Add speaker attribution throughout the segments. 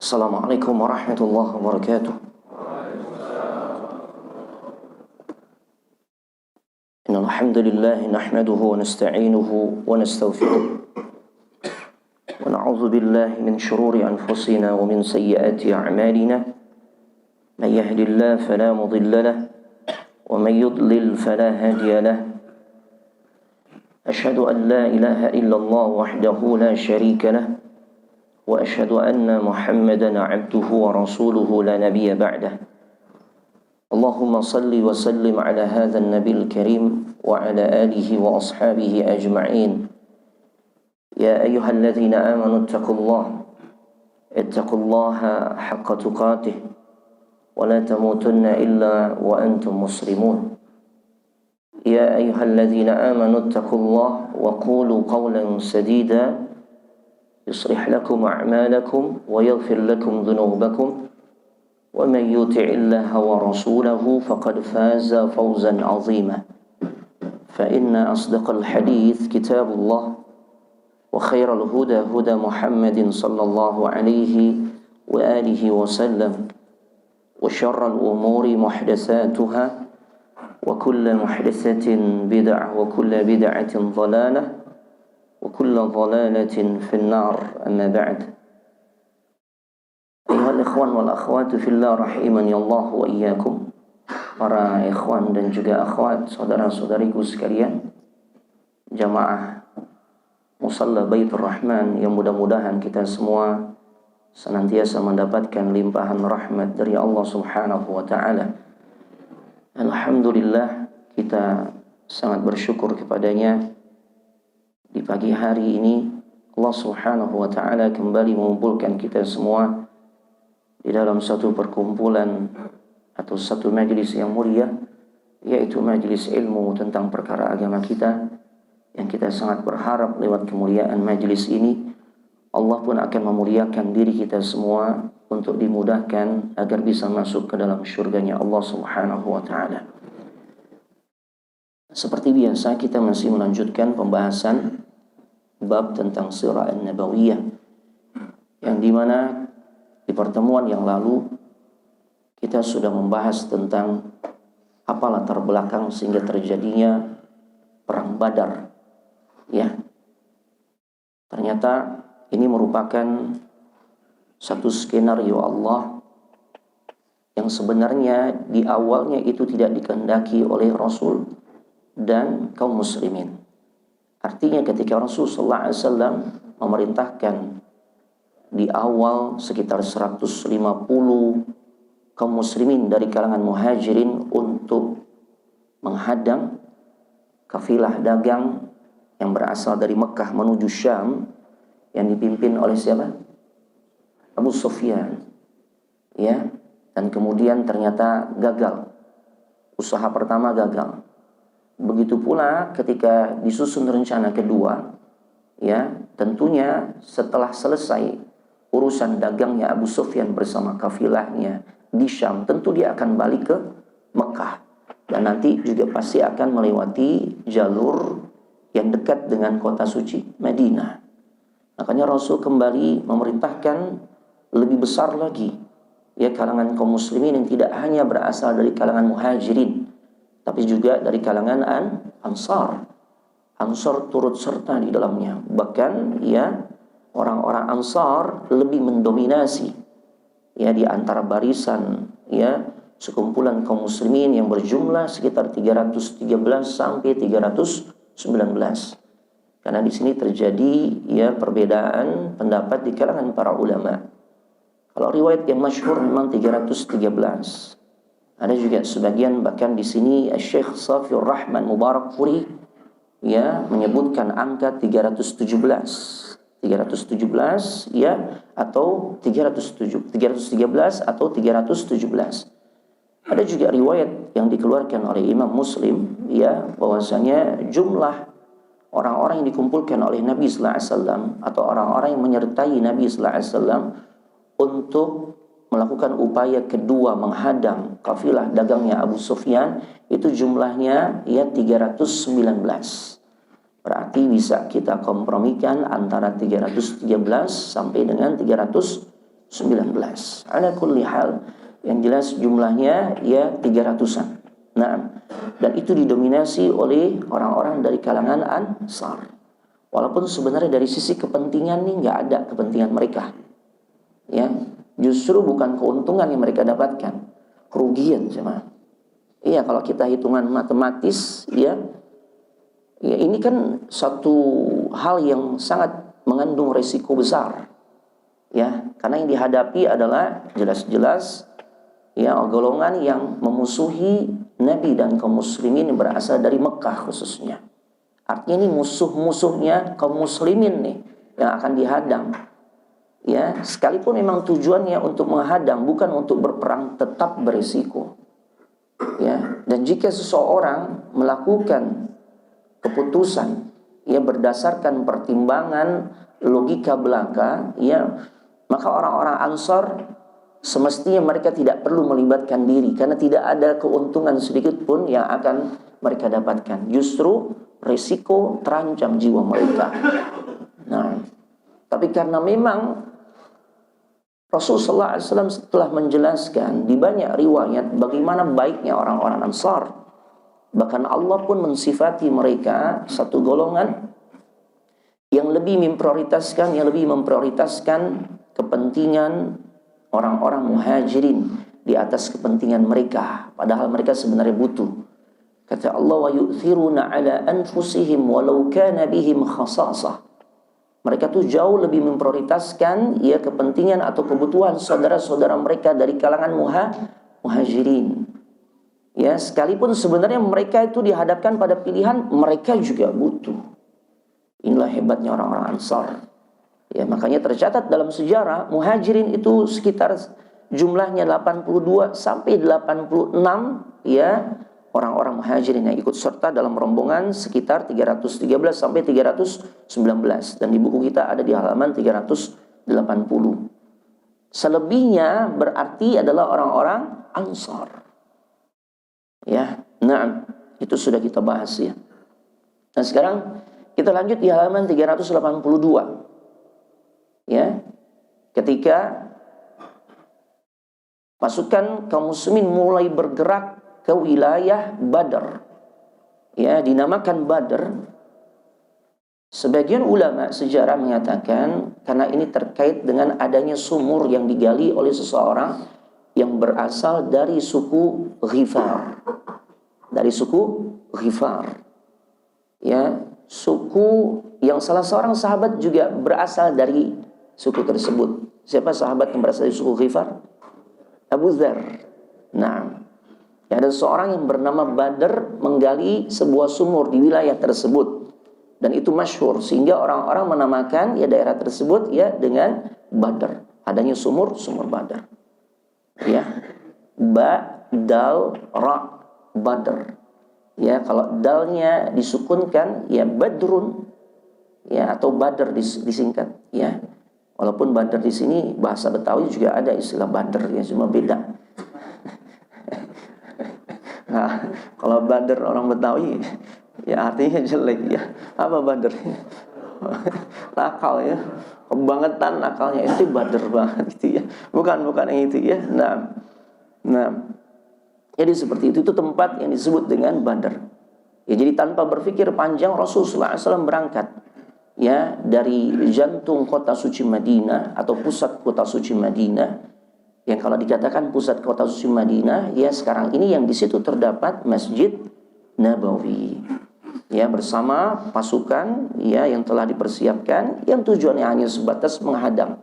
Speaker 1: Assalamualaikum warahmatullahi wabarakatuh. Innal hamdalillah nahmaduhu wa nasta'inuhu wa nastaghfiruh wa na'udzu billahi min shururi anfusina wa min sayyiati a'malina. Man yahdihillahu fala mudilla lahu wa man yudlil fala hadiya lahu. Ashhadu an la ilaha illallah wahdahu la syarika lahu wa ashhadu anna Muhammadan 'abduhu wa rasuluhu la nabiyya ba'dah. Allahumma salli wa sallim ala hadzal nabiyil karim wa ala alihi wa ashabihi ajma'in. Ya ayyuhalladzina amanu ittaqullaha haqqa tuqatih wa la tamutunna illa wa antum muslimun. Ya ayyuhalladzina amanu ittaqullaha wa qulu qawlan sadida يصلح لكم أعمالكم ويغفر لكم ذنوبكم ومن يطع الله ورسوله فقد فاز فوزا عظيما فإن أصدق الحديث كتاب الله وخير الهدى هدى محمد صلى الله عليه وآله وسلم وشر الأمور محدثاتها وكل محدثة بدعة وكل بدعة ضلالة وكل ضلالة في النار أما بعد. أيها الإخوان والأخوات في الله رحمني الله وإياكم. Para ikhwan dan juga akhwat, saudara-saudariku sekalian, jamaah Musalla Baitur Rahman, yang mudah-mudahan kita semua senantiasa mendapatkan limpahan rahmat dari Allah Subhanahu wa taala. Alhamdulillah, kita sangat bersyukur kepadanya. Di pagi hari ini Allah Subhanahu wa taala kembali mengumpulkan kita semua di dalam satu perkumpulan atau satu majlis yang mulia, yaitu majlis ilmu tentang perkara agama kita, yang kita sangat berharap lewat kemuliaan majlis ini Allah pun akan memuliakan diri kita semua untuk dimudahkan agar bisa masuk ke dalam syurganya Allah Subhanahu wa taala. Seperti biasa, kita masih melanjutkan pembahasan bab tentang sirah an-nabawiyah, yang dimana di pertemuan yang lalu kita sudah membahas tentang apa latar belakang sehingga terjadinya perang Badar. Ya, ternyata ini merupakan satu skenario Allah yang sebenarnya di awalnya itu tidak dikehendaki oleh Rasul dan kaum muslimin. Artinya ketika Rasul sallallahu alaihi wasallam memerintahkan di awal sekitar 150 kaum muslimin dari kalangan muhajirin untuk menghadang kafilah dagang yang berasal dari Mekah menuju Syam yang dipimpin oleh siapa? Abu Sufyan. Ya, dan kemudian ternyata gagal. Usaha pertama gagal. Begitu pula ketika disusun rencana kedua, ya, tentunya setelah selesai urusan dagangnya Abu Sufyan bersama kafilahnya di Syam, tentu dia akan balik ke Mekah dan nanti juga pasti akan melewati jalur yang dekat dengan kota suci Madinah. Makanya Rasul kembali memerintahkan lebih besar lagi, ya, kalangan kaum muslimin yang tidak hanya berasal dari kalangan muhajirin, tapi juga dari kalangan Ansar. Ansar turut serta di dalamnya. Bahkan, ya, orang-orang Ansar lebih mendominasi, ya, di antara barisan, ya, sekumpulan kaum muslimin yang berjumlah sekitar 313 sampai 319. Karena di sini terjadi, ya, perbedaan pendapat di kalangan para ulama. Kalau riwayat yang masyhur memang 313. Ada juga sebagian, bahkan di sini Syekh Safiur Rahman Mubarakfuri, ya, menyebutkan angka 317, ya, atau 313 atau 317. Ada juga riwayat yang dikeluarkan oleh Imam Muslim, ya, bahwasanya jumlah orang-orang yang dikumpulkan oleh Nabi sallallahu alaihi wasallam atau orang-orang yang menyertai Nabi sallallahu alaihi wasallam untuk melakukan upaya kedua menghadang kafilah dagangnya Abu Sufyan, itu jumlahnya, ya, 319. Berarti bisa kita kompromikan antara 313 sampai dengan 319. Ala kulli hal, yang jelas jumlahnya ya 300-an. Nah, dan itu didominasi oleh orang-orang dari kalangan Ansar. Walaupun sebenarnya dari sisi kepentingan nih nggak ada kepentingan mereka. Ya, justru bukan keuntungan yang mereka dapatkan, kerugian sama. Iya, kalau kita hitungan matematis ya ini kan satu hal yang sangat mengandung resiko besar. Ya, karena yang dihadapi adalah jelas-jelas ya golongan yang memusuhi Nabi dan kaum muslimin yang berasal dari Mekah khususnya. Artinya ini musuh-musuhnya kaum muslimin nih yang akan dihadang. Ya, sekalipun memang tujuannya untuk menghadang, bukan untuk berperang, tetap berisiko. Ya, dan jika seseorang melakukan keputusan ya berdasarkan pertimbangan logika belaka, ya, maka orang-orang Ansar semestinya mereka tidak perlu melibatkan diri karena tidak ada keuntungan sedikit pun yang akan mereka dapatkan. Justru risiko terancam jiwa mereka. Nah, tapi karena memang Rasulullah SAW setelah menjelaskan di banyak riwayat bagaimana baiknya orang-orang Ansar, bahkan Allah pun mensifati mereka satu golongan yang lebih memprioritaskan kepentingan orang-orang muhajirin di atas kepentingan mereka, padahal mereka sebenarnya butuh. Kata Allah, wa yu'thiruna ala anfusihim walau kana bihim khasasah. Mereka tuh jauh lebih memprioritaskan ya kepentingan atau kebutuhan saudara-saudara mereka dari kalangan muhajirin. Ya, sekalipun sebenarnya mereka itu dihadapkan pada pilihan mereka juga butuh. Inilah hebatnya orang-orang Ansar. Ya, makanya tercatat dalam sejarah muhajirin itu sekitar jumlahnya 82 sampai 86 ya orang-orang muhajirin yang ikut serta dalam rombongan sekitar 313 sampai 319, dan di buku kita ada di halaman 380. Selebihnya berarti adalah orang-orang Ansar. Ya, nah itu sudah kita bahas ya. Nah sekarang kita lanjut di halaman 382. Ya, ketika pasukan kaum muslimin mulai bergerak ke wilayah Badr, ya dinamakan Badr. Sebagian ulama sejarah mengatakan karena ini terkait dengan adanya sumur yang digali oleh seseorang yang berasal dari suku Ghifar. Dari suku Ghifar. Ya, suku yang salah seorang sahabat juga berasal dari suku tersebut. Siapa sahabat yang berasal dari suku Ghifar? Abu Dzar. Nah, ada seorang yang bernama Badr menggali sebuah sumur di wilayah tersebut, dan itu masyhur sehingga orang-orang menamakan ya daerah tersebut ya dengan Badr. Adanya sumur Badr. Ya, ba dal ra Badr. Ya, kalau dalnya disukunkan ya Badrun, ya, atau Badr disingkat. Ya, walaupun Badr di sini bahasa Betawi juga ada istilah Badr ya, cuma beda. Nah, kalau Badr orang Betawi ya artinya jelek ya. Apa Badr? Nakal ya, kebangetan nakalnya, itu Badr banget gitu ya. Bukan yang itu ya. Nah, jadi seperti itu tempat yang disebut dengan Badr. Ya, jadi tanpa berpikir panjang Rasulullah SAW berangkat ya dari jantung kota suci Madinah atau pusat kota suci Madinah. Yang kalau dikatakan pusat kota suci Madinah, ya sekarang ini yang di situ terdapat Masjid Nabawi. Ya, bersama pasukan ya yang telah dipersiapkan, yang tujuannya hanya sebatas menghadang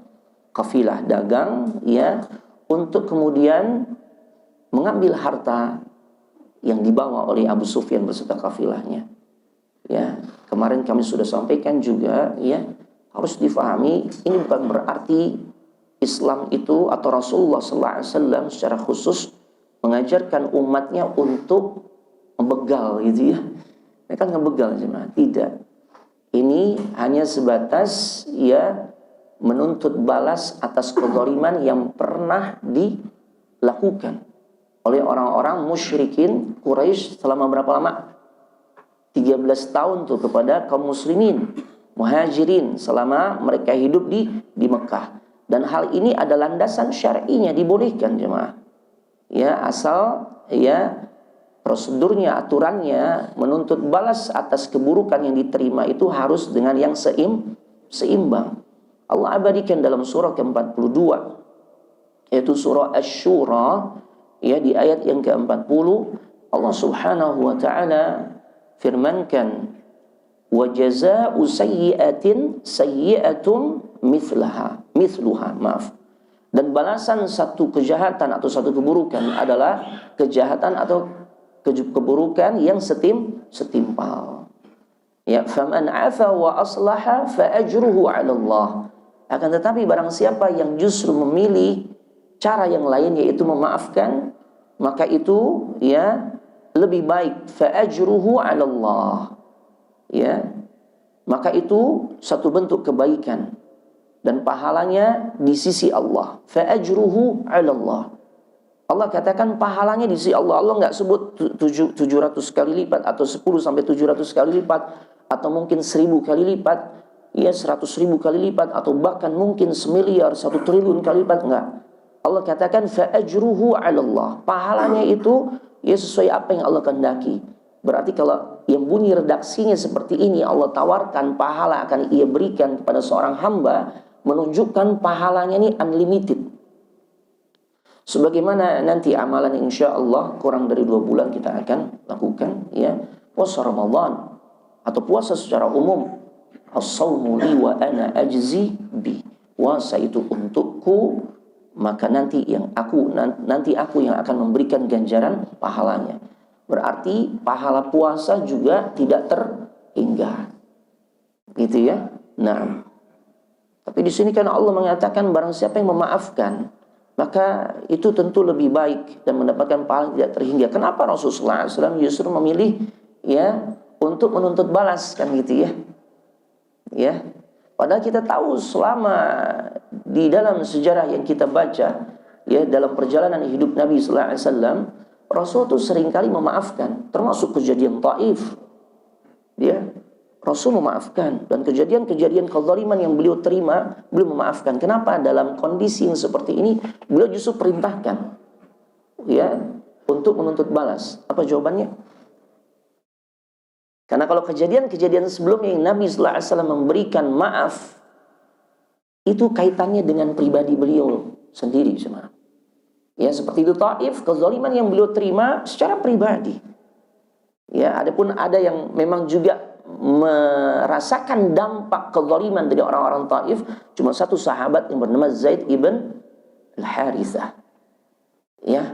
Speaker 1: kafilah dagang ya, untuk kemudian mengambil harta yang dibawa oleh Abu Sufyan beserta kafilahnya. Ya, kemarin kami sudah sampaikan juga ya, harus difahami ini bukan berarti Islam itu atau Rasulullah SAW secara khusus mengajarkan umatnya untuk membegal gitu ya. Mereka ngebegal cuma tidak. Ini hanya sebatas ya menuntut balas atas kezaliman yang pernah dilakukan oleh orang-orang musyrikin Quraisy selama berapa lama? 13 tahun tuh kepada kaum muslimin muhajirin selama mereka hidup di Mekah. Dan hal ini adalah landasan syar'inya, dibolehkan jemaah. Ya, asal ya prosedurnya, aturannya menuntut balas atas keburukan yang diterima itu harus dengan yang seimbang. Allah abadikan dalam surah ke-42, yaitu surah Asy-Syura, ya, di ayat yang ke-40, Allah Subhanahu wa taala firmankan, wa jazaa'u sayyi'atin sayyi'atun mithluha, maaf. Dan balasan satu kejahatan atau satu keburukan adalah kejahatan atau keburukan yang setimpal. Ya, faman 'afa wa aslaha fa ajruhu 'ala Allah. Akan tetapi barang siapa yang justru memilih cara yang lain, yaitu memaafkan, maka itu ya lebih baik, fa ajruhu 'ala Allah. Ya, maka itu satu bentuk kebaikan dan pahalanya di sisi Allah. Fa ajruhu 'ala Allah. Allah katakan pahalanya di sisi Allah. Allah enggak sebut 700 kali lipat atau 10 sampai 700 kali lipat atau mungkin 1000 kali lipat, ya 100.000 kali lipat, atau bahkan mungkin 1.000.000.000, 1 triliun kali lipat, enggak. Allah katakan fa ajruhu 'ala Allah. Pahalanya itu ya sesuai apa yang Allah kehendaki. Berarti kalau yang bunyi redaksinya seperti ini, Allah tawarkan pahala akan ia berikan kepada seorang hamba, menunjukkan pahalanya ini unlimited. Sebagaimana nanti amalan insya Allah kurang dari 2 bulan kita akan lakukan, ya, puasa Ramadan atau puasa secara umum. As-sawmu li wa ana ajzi bi. Puasa itu untukku, maka nanti aku yang akan memberikan ganjaran pahalanya. Berarti pahala puasa juga tidak terhingga. Gitu ya. Nah, tapi di sini kan Allah mengatakan barang siapa yang memaafkan, maka itu tentu lebih baik dan mendapatkan pahala tidak terhingga. Kenapa Rasulullah SAW justru memilih ya untuk menuntut balas, kan gitu ya? Ya, padahal kita tahu selama di dalam sejarah yang kita baca, ya, dalam perjalanan hidup Nabi SAW, Rasul itu seringkali memaafkan, termasuk kejadian Taif. Ya, Rasul memaafkan, dan kejadian-kejadian kezaliman yang beliau terima, beliau memaafkan. Kenapa? Dalam kondisi yang seperti ini, beliau justru perintahkan, ya, untuk menuntut balas. Apa jawabannya? Karena kalau kejadian-kejadian sebelumnya yang Nabi SAW memberikan maaf, itu kaitannya dengan pribadi beliau sendiri, sama. Ya, seperti itu Taif, kezaliman yang beliau terima secara pribadi. Ya, adapun ada yang memang juga merasakan dampak kezaliman dari orang-orang Taif, cuma satu sahabat yang bernama Zaid ibn Al-Harithah. Ya,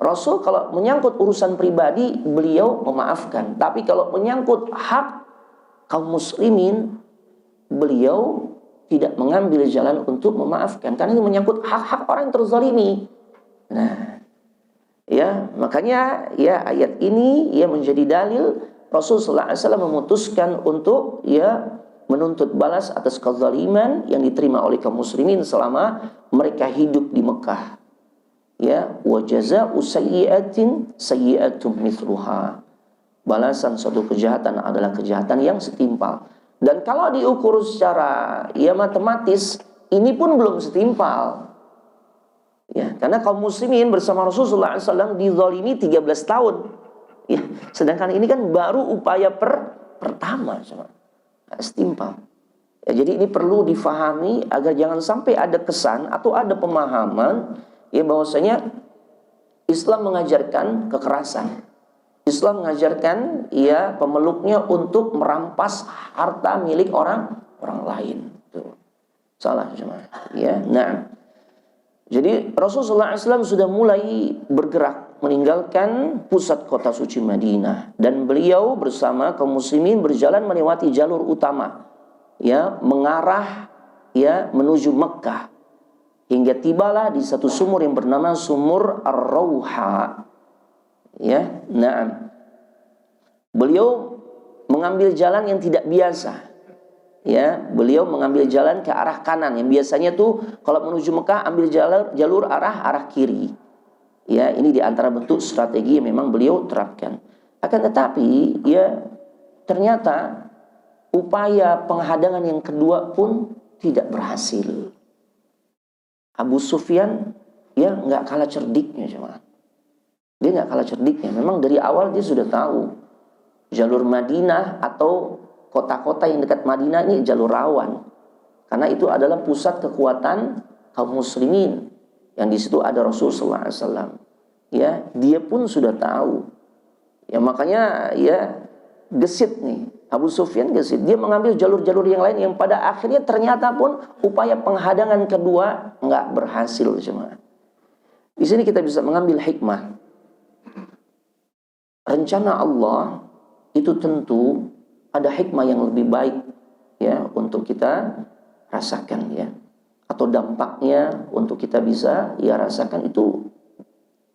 Speaker 1: Rasul kalau menyangkut urusan pribadi beliau memaafkan, tapi kalau menyangkut hak kaum muslimin beliau tidak mengambil jalan untuk memaafkan, karena ini menyangkut hak-hak orang yang terzalimi. Nah, ya, makanya ya ayat ini ya menjadi dalil Rasulullah SAW memutuskan untuk ya menuntut balas atas kezaliman yang diterima oleh kaum muslimin selama mereka hidup di Mekah. Ya, wa jazaa'u sayyi'atin sayyi'atun mithluha. Balasan suatu kejahatan adalah kejahatan yang setimpal. Dan kalau diukur secara ya matematis, ini pun belum setimpal. Ya, karena kaum muslimin bersama Rasulullah SAW dizalimi 13 tahun. Ya, sedangkan ini kan baru upaya pertama, setimpal. Ya, jadi ini perlu difahami agar jangan sampai ada kesan atau ada pemahaman ya bahwasanya Islam mengajarkan kekerasan. Islam mengajarkan ya pemeluknya untuk merampas harta milik orang lain. Tuh. Salah cuma. Ya, nah. Jadi Rasulullah SAW sudah mulai bergerak meninggalkan pusat kota suci Madinah, dan beliau bersama kaum muslimin berjalan melewati jalur utama, ya, mengarah ya menuju Mekkah, hingga tibalah di satu sumur yang bernama Sumur Ar-Rawha. Ya, nah, beliau mengambil jalan yang tidak biasa. Ya, beliau mengambil jalan ke arah kanan, yang biasanya tuh kalau menuju Mekah ambil jalur arah kiri. Ya, ini diantara bentuk strategi yang memang beliau terapkan. Akan tetapi, ya ternyata upaya penghadangan yang kedua pun tidak berhasil. Abu Sufyan ya nggak kalah cerdiknya cuma. Dia nggak kalah cerdiknya. Memang dari awal dia sudah tahu jalur Madinah atau kota-kota yang dekat Madinah ini jalur rawan. Karena itu adalah pusat kekuatan kaum muslimin. Yang di situ ada Rasulullah SAW. Ya, dia pun sudah tahu. Ya makanya ya gesit nih. Abu Sufyan gesit. Dia mengambil jalur-jalur yang lain yang pada akhirnya ternyata pun upaya penghadangan kedua nggak berhasil cuma. Di sini kita bisa mengambil hikmah. Rencana Allah itu tentu ada hikmah yang lebih baik ya untuk kita rasakan ya, atau dampaknya untuk kita bisa ya rasakan itu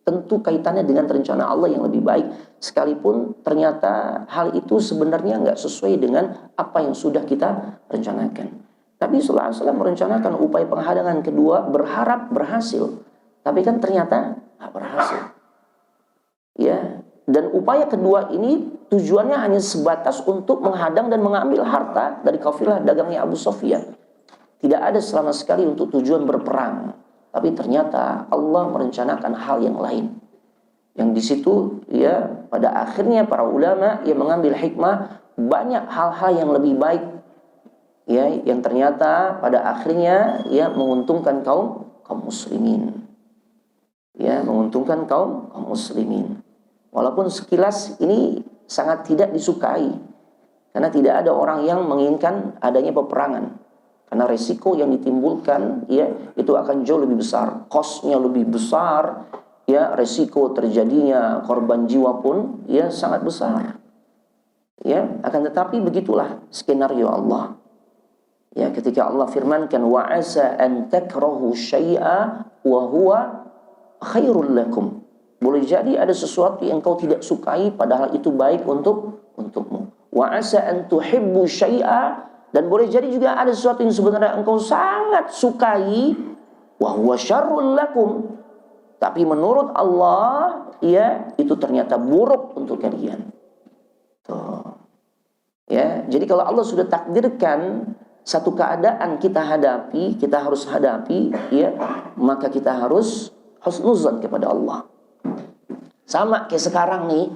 Speaker 1: tentu kaitannya dengan rencana Allah yang lebih baik, sekalipun ternyata hal itu sebenarnya nggak sesuai dengan apa yang sudah kita rencanakan. Nabi sallallahu alaihi wasallam merencanakan upaya penghadangan kedua, berharap berhasil, tapi kan ternyata nggak berhasil ya. Dan upaya kedua ini tujuannya hanya sebatas untuk menghadang dan mengambil harta dari kafilah dagangnya Abu Sufyan. Tidak ada sama sekali untuk tujuan berperang. Tapi ternyata Allah merencanakan hal yang lain. Yang di situ ya pada akhirnya para ulama yang mengambil hikmah banyak hal-hal yang lebih baik ya yang ternyata pada akhirnya ya menguntungkan kaum muslimin. Ya, menguntungkan kaum muslimin. Walaupun sekilas ini sangat tidak disukai. Karena tidak ada orang yang menginginkan adanya peperangan. Karena resiko yang ditimbulkan ya itu akan jauh lebih besar, cost-nya lebih besar, ya resiko terjadinya korban jiwa pun ya sangat besar. Ya, akan tetapi begitulah skenario Allah. Ya, ketika Allah firmankan wa asa an takrahu syai'a wa huwa khairul lakum. Boleh jadi ada sesuatu yang kau tidak sukai padahal itu baik untukmu. Wa asa an tuhibbu syai'a, dan boleh jadi juga ada sesuatu yang sebenarnya engkau sangat sukai wa huwa syarrul lakum, tapi menurut Allah ya itu ternyata buruk untuk kalian. Tuh. Ya, jadi kalau Allah sudah takdirkan satu keadaan kita harus hadapi ya, maka kita harus husnuzan kepada Allah. Sama kayak sekarang nih,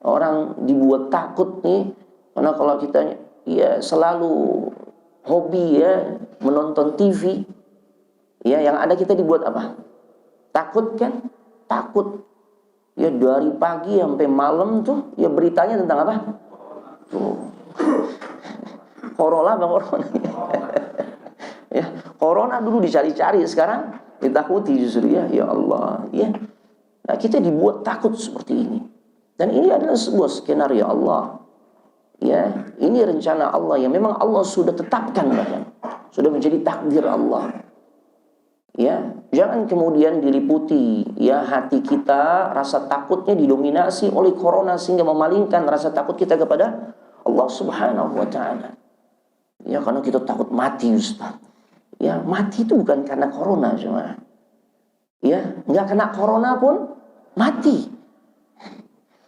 Speaker 1: orang dibuat takut nih, karena kalau kita ya selalu hobi ya menonton TV, ya yang ada kita dibuat apa? Takut kan? Takut. Ya dari pagi sampai malam tuh ya beritanya tentang apa? Tuh. Corona bang, corona. Ya, corona dulu dicari-cari, sekarang ditakuti justru ya. Ya Allah, ya. Nah, kita dibuat takut seperti ini. Dan ini adalah sebuah skenario Allah. Ya, ini rencana Allah yang memang Allah sudah tetapkan bahkan. Sudah menjadi takdir Allah. Ya, jangan kemudian diliputi ya hati kita, rasa takutnya didominasi oleh corona sehingga memalingkan rasa takut kita kepada Allah Subhanahu wa taala. Ya, karena kita takut mati, Ustaz. Ya, mati itu bukan karena corona cuma. Ya, enggak kena corona pun mati.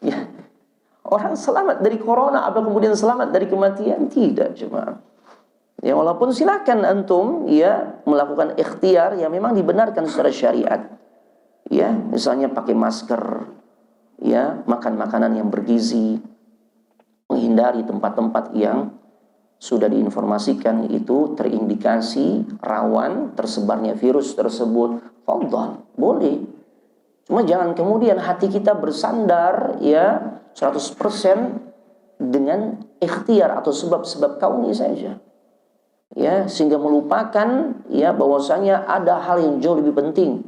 Speaker 1: Ya. Orang selamat dari corona apa kemudian selamat dari kematian? Tidak, cuma. Ya, walaupun silakan antum ya melakukan ikhtiar yang memang dibenarkan secara syariat. Ya, misalnya pakai masker, ya, makan makanan yang bergizi, menghindari tempat-tempat yang sudah diinformasikan itu terindikasi rawan tersebarnya virus tersebut. Fadhal, boleh. Cuma jangan kemudian hati kita bersandar ya 100% dengan ikhtiar atau sebab-sebab kauni saja. Ya, sehingga melupakan ya bahwasanya ada hal yang jauh lebih penting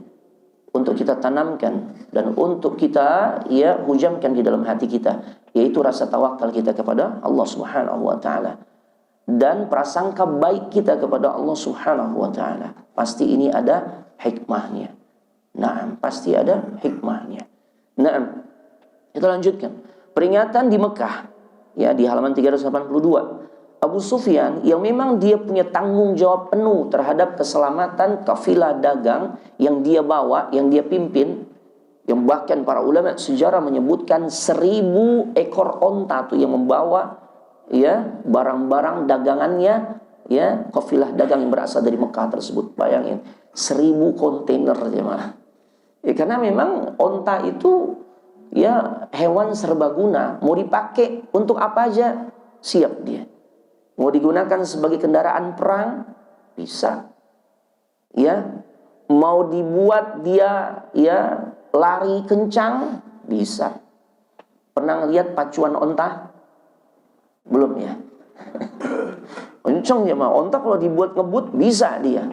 Speaker 1: untuk kita tanamkan dan untuk kita ya hujamkan di dalam hati kita, yaitu rasa tawakal kita kepada Allah Subhanahu wa taala dan prasangka baik kita kepada Allah Subhanahu wa taala. Pasti ini ada hikmahnya. Nah, pasti ada hikmahnya. Nah, kita lanjutkan. Peringatan di Mekah ya di halaman 382. Abu Sufyan yang memang dia punya tanggung jawab penuh terhadap keselamatan kafilah dagang yang dia bawa, yang dia pimpin, yang bahkan para ulama sejarah menyebutkan 1000 ekor onta tuh yang membawa ya barang-barang dagangannya ya kafilah dagang yang berasal dari Mekah tersebut. Bayangin 1000 kontainer jemaah. Ya, karena memang onta itu ya hewan serbaguna, mau dipakai untuk apa aja siap dia. Mau digunakan sebagai kendaraan perang bisa. Ya, mau dibuat dia ya lari kencang bisa. Pernah lihat pacuan onta? Belum ya? Kencang ya mah. Onta kalau dibuat ngebut bisa dia.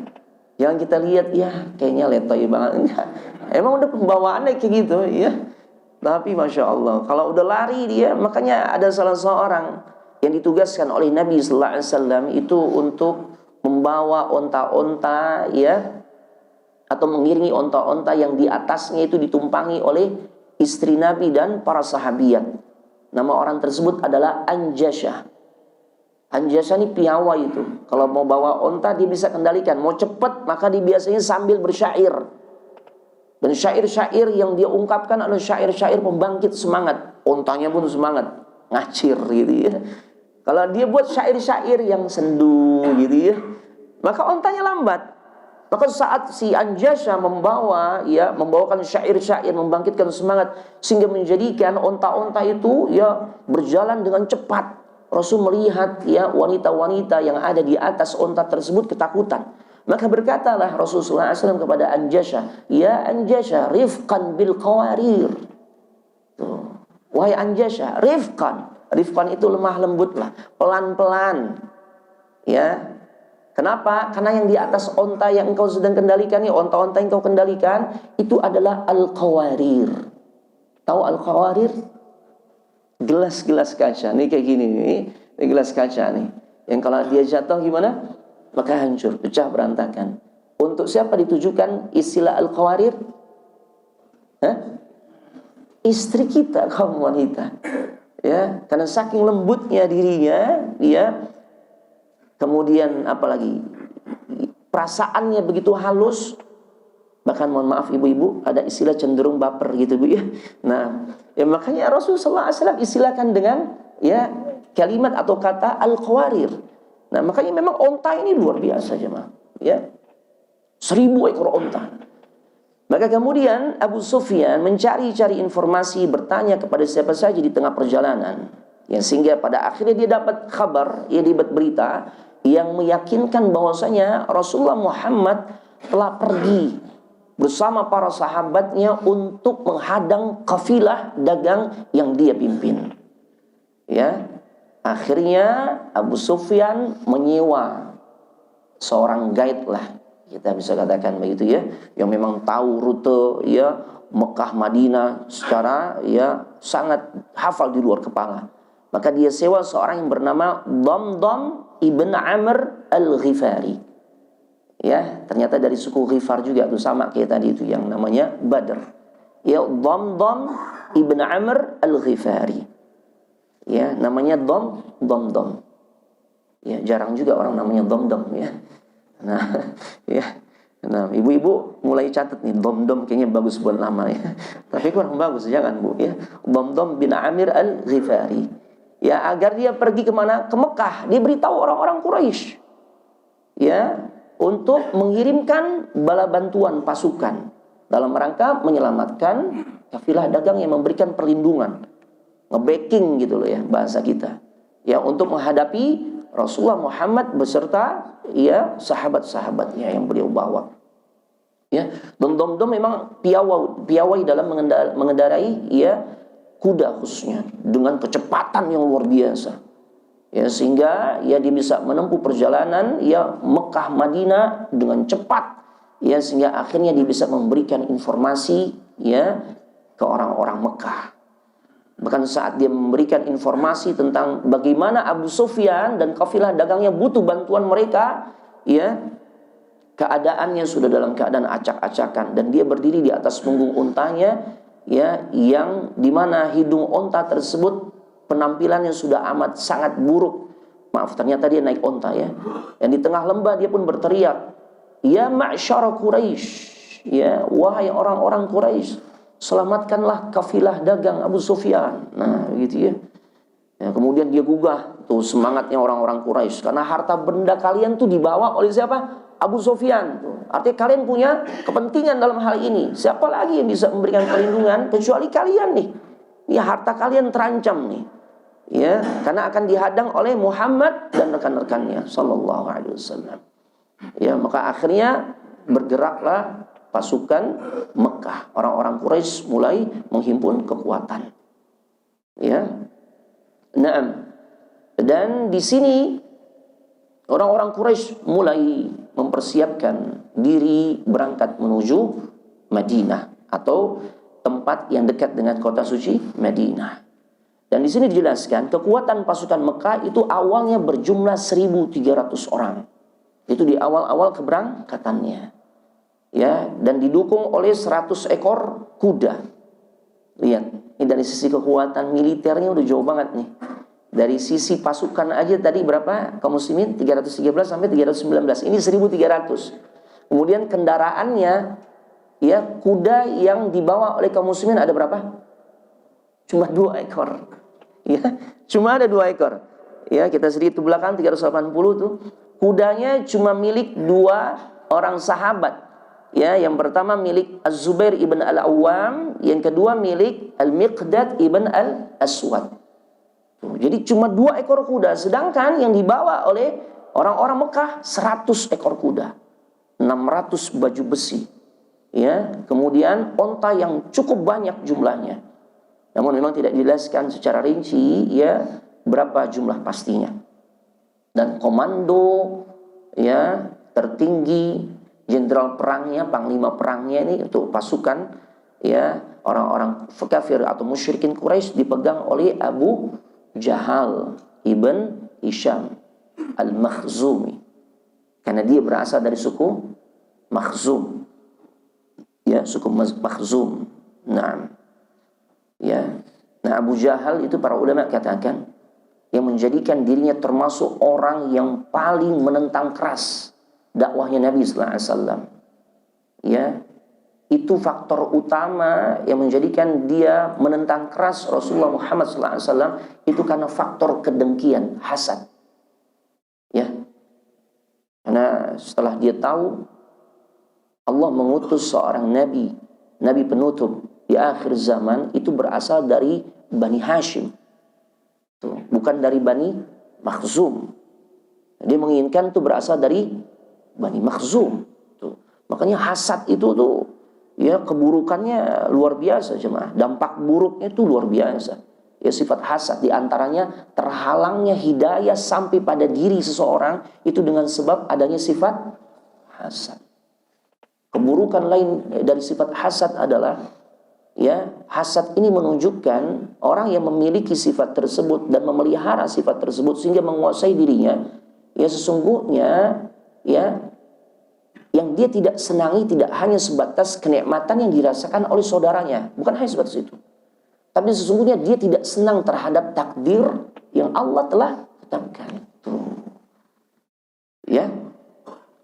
Speaker 1: Yang kita lihat ya kayaknya letoy banget. Enggak. Emang udah pembawaannya kayak gitu ya. Tapi Masya Allah, kalau udah lari dia, makanya ada salah seorang yang ditugaskan oleh Nabi Sallallahu Alaihi Wasallam itu untuk membawa onta-onta ya, atau mengiringi onta-onta yang di atasnya itu ditumpangi oleh istri Nabi dan para sahabiat. Nama orang tersebut adalah Anjasyah. Anjasyah ini piawai itu. Kalau mau bawa onta dia bisa kendalikan. Mau cepat maka dia biasanya sambil bersyair. Dan syair-syair yang dia ungkapkan adalah syair-syair pembangkit semangat. Ontanya pun semangat, ngacir gitu ya. Kalau dia buat syair-syair yang sendu gitu ya, maka ontanya lambat. Maka saat si Anjasyah membawakan syair-syair membangkitkan semangat sehingga menjadikan onta-onta itu ya berjalan dengan cepat. Rasul melihat ya wanita-wanita yang ada di atas onta tersebut ketakutan. Maka berkatalah Rasulullah SAW kepada Anjasyah, ya Anjasyah, rifqan bil qawarir. Tuh. Wahai Anjasyah, rifqan. Rifqan itu lemah lembutlah, pelan-pelan. Ya. Kenapa? Karena yang di atas onta yang engkau sedang kendalikan, ya onta-onta yang engkau kendalikan itu adalah al-qawarir. Tahu al-qawarir? Gelas-gelas kaca. Nih kayak gini nih. Ini gelas kaca nih. Yang kalau dia jatuh gimana? Maka hancur, pecah berantakan. Untuk siapa ditujukan istilah al-qawarir? Istri kita, kaum wanita. Ya, karena saking lembutnya dirinya, dia kemudian apalagi perasaannya begitu halus. Bahkan mohon maaf ibu-ibu, ada istilah cenderung baper gitu Bu ya. Nah, ya makanya Rasulullah SAW istilahkan dengan ya kalimat atau kata al-qawarir. Nah, makanya memang onta ini luar biasa jemaah. Ya. 1000 ekor onta. Maka kemudian Abu Sufyan mencari-cari informasi, bertanya kepada siapa saja di tengah perjalanan. Ya, sehingga pada akhirnya dia dapat kabar, dia dapat berita yang meyakinkan bahwasanya Rasulullah Muhammad telah pergi bersama para sahabatnya untuk menghadang kafilah dagang yang dia pimpin. Ya, akhirnya Abu Sufyan menyewa seorang guide lah, kita bisa katakan begitu ya, yang memang tahu rute ya Mekah Madinah secara ya sangat hafal di luar kepala. Maka dia sewa seorang yang bernama Damdam ibn Amr al-Ghifari. Ya, ternyata dari suku Ghifar juga tuh, sama kayak tadi itu yang namanya Badr. Ya, Damdam ibn Amr al-Ghifari. Ya, namanya Damdam. Ya, jarang juga orang namanya Damdam ya. Nah, ya. Nah, ibu-ibu mulai catat nih, Damdam kayaknya bagus buat nama ya. Tapi kurang bagus, jangan Bu ya. Damdam bin Amir al-Ghifari. Ya, agar dia pergi kemana? Ke Mekah. Dia beritahu orang-orang Quraisy. Ya, untuk mengirimkan bala bantuan pasukan dalam rangka menyelamatkan kafilah dagang yang memberikan perlindungan, nge-backing gitu loh ya bahasa kita. Ya, untuk menghadapi Rasulullah Muhammad beserta ya sahabat-sahabatnya yang beliau bawa. Ya, Damdam memang piawai dalam mengendarai ya kuda khususnya dengan kecepatan yang luar biasa. Ya, sehingga ya dia bisa menempuh perjalanan ya Mekah Madinah dengan cepat ya, sehingga akhirnya dia bisa memberikan informasi ya ke orang-orang Mekah. Bahkan saat dia memberikan informasi tentang bagaimana Abu Sufyan dan kafilah dagangnya butuh bantuan mereka, ya keadaannya sudah dalam keadaan acak-acakan dan dia berdiri di atas punggung untanya ya, yang dimana hidung unta tersebut penampilannya sudah amat sangat buruk. Maaf, ternyata dia naik unta ya. Dan di tengah lembah dia pun berteriak, ya ma'syara Quraisy, ya wahai orang-orang Quraisy, selamatkanlah kafilah dagang Abu Sufyan. Nah, gitu ya. Ya, kemudian dia gugah tuh semangatnya orang-orang Quraisy, karena harta benda kalian tuh dibawa oleh siapa? Abu Sufyan. Artinya kalian punya kepentingan dalam hal ini. Siapa lagi yang bisa memberikan perlindungan kecuali kalian nih? Ya, harta kalian terancam nih. Ya, karena akan dihadang oleh Muhammad dan rekan-rekannya sallallahu alaihi wasallam. Ya, maka akhirnya bergeraklah pasukan Mekah. Orang-orang Quraisy mulai menghimpun kekuatan. Ya. Naam. Dan di sini orang-orang Quraisy mulai mempersiapkan diri berangkat menuju Madinah atau tempat yang dekat dengan kota suci Madinah. Dan di sini dijelaskan kekuatan pasukan Mekah itu awalnya berjumlah 1.300 orang. Itu di awal-awal keberangkatannya. Ya, dan didukung oleh 100 ekor kuda. Lihat, ini dari sisi kekuatan militernya udah jauh banget nih. Dari sisi pasukan aja tadi berapa? Kaum muslimin 313 sampai 319. Ini 1.300. Kemudian kendaraannya, ya, kuda yang dibawa oleh kaum muslimin ada berapa? Cuma 2 ekor. Ya, cuma ada 2 ekor. Ya, kita sedikit belakang 380 tuh. Kudanya cuma milik 2 orang sahabat. Ya, yang pertama milik Az-Zubair ibn Al-Awwam, yang kedua milik Al-Miqdad ibn Al-Aswad. Jadi cuma 2 ekor kuda, sedangkan yang dibawa oleh orang-orang Mekah 100 ekor kuda, 600 baju besi. Ya, kemudian onta yang cukup banyak jumlahnya. Namun memang tidak dijelaskan secara rinci ya berapa jumlah pastinya. Dan komando ya tertinggi, jenderal perangnya, panglima perangnya ini untuk pasukan ya orang-orang kafir atau musyrikin Quraisy dipegang oleh Abu Jahal ibn Hisham al-Makhzumi, karena dia berasal dari suku Makhzum. Ya, suku Makhzum. Nah, ya. Nah, Abu Jahal itu para ulama katakan yang menjadikan dirinya termasuk orang yang paling menentang keras dakwahnya Nabi sallallahu alaihi wasallam. Ya, itu faktor utama yang menjadikan dia menentang keras Rasulullah Muhammad sallallahu alaihi wasallam itu karena faktor kedengkian, hasad. Ya. Karena setelah dia tahu Allah mengutus seorang nabi, nabi penutup di akhir zaman itu berasal dari Bani Hashim. Tuh, bukan dari Bani Makhzum. Dia menginginkan itu berasal dari Bani Makhzum. Tuh. Makanya hasad itu tuh ya keburukannya luar biasa jemaah. Dampak buruknya itu luar biasa. Ya, sifat hasad diantaranya terhalangnya hidayah sampai pada diri seseorang itu dengan sebab adanya sifat hasad. Keburukan lain dari sifat hasad adalah ya, hasad ini menunjukkan orang yang memiliki sifat tersebut dan memelihara sifat tersebut sehingga menguasai dirinya, ya sesungguhnya ya yang dia tidak senangi tidak hanya sebatas kenikmatan yang dirasakan oleh saudaranya, bukan hanya sebatas itu. Tapi sesungguhnya dia tidak senang terhadap takdir yang Allah telah tetapkan. Ya.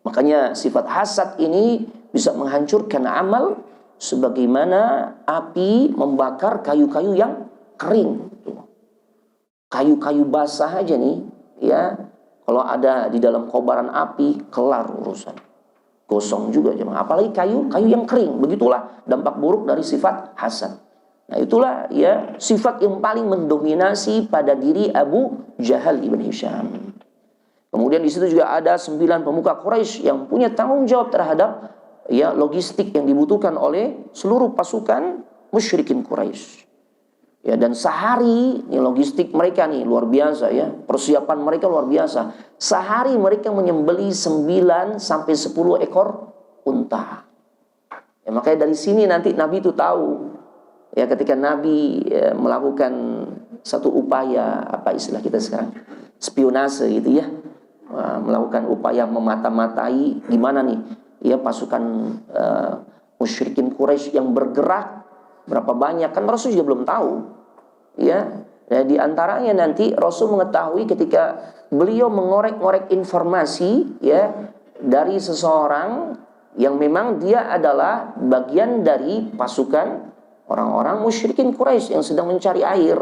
Speaker 1: Makanya sifat hasad ini bisa menghancurkan amal sebagaimana api membakar kayu-kayu yang kering. Kayu-kayu basah aja nih, ya, kalau ada di dalam kobaran api, kelar urusan. Gosong juga jemaah. Apalagi kayu yang kering. Begitulah dampak buruk dari sifat hasad. Nah, itulah ya sifat yang paling mendominasi pada diri Abu Jahal ibn Hisham. Kemudian di situ juga ada 9 pemuka Quraisy yang punya tanggung jawab terhadap ya logistik yang dibutuhkan oleh seluruh pasukan musyrikin Quraisy. Ya, dan sehari nih logistik mereka nih luar biasa ya. Persiapan mereka luar biasa. Sehari mereka menyembelih 9 sampai 10 ekor unta. Ya, makanya dari sini nanti Nabi itu tahu ya ketika Nabi ya, melakukan satu upaya apa istilah kita sekarang? Spionase gitu ya. Melakukan upaya memata-matai gimana nih ya pasukan musyrikin Quraisy yang bergerak berapa banyak, kan Rasul juga belum tahu ya. Nah, di antaranya nanti Rasul mengetahui ketika beliau mengorek-ngorek informasi ya dari seseorang yang memang dia adalah bagian dari pasukan orang-orang musyrikin Quraisy yang sedang mencari air.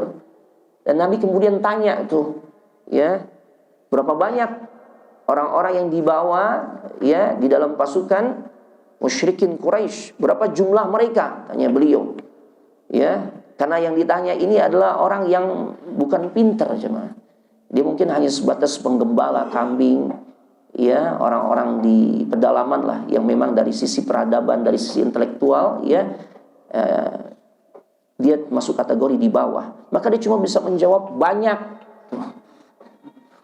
Speaker 1: Dan Nabi kemudian tanya tuh ya, berapa banyak orang-orang yang dibawa ya di dalam pasukan musyrikin Quraisy, berapa jumlah mereka? Tanya beliau. Ya, karena yang ditanya ini adalah orang yang bukan pintar, jemaah. Dia mungkin hanya sebatas penggembala kambing, ya, orang-orang di pedalaman lah, yang memang dari sisi peradaban, dari sisi intelektual, ya, dia masuk kategori di bawah. Maka dia cuma bisa menjawab banyak.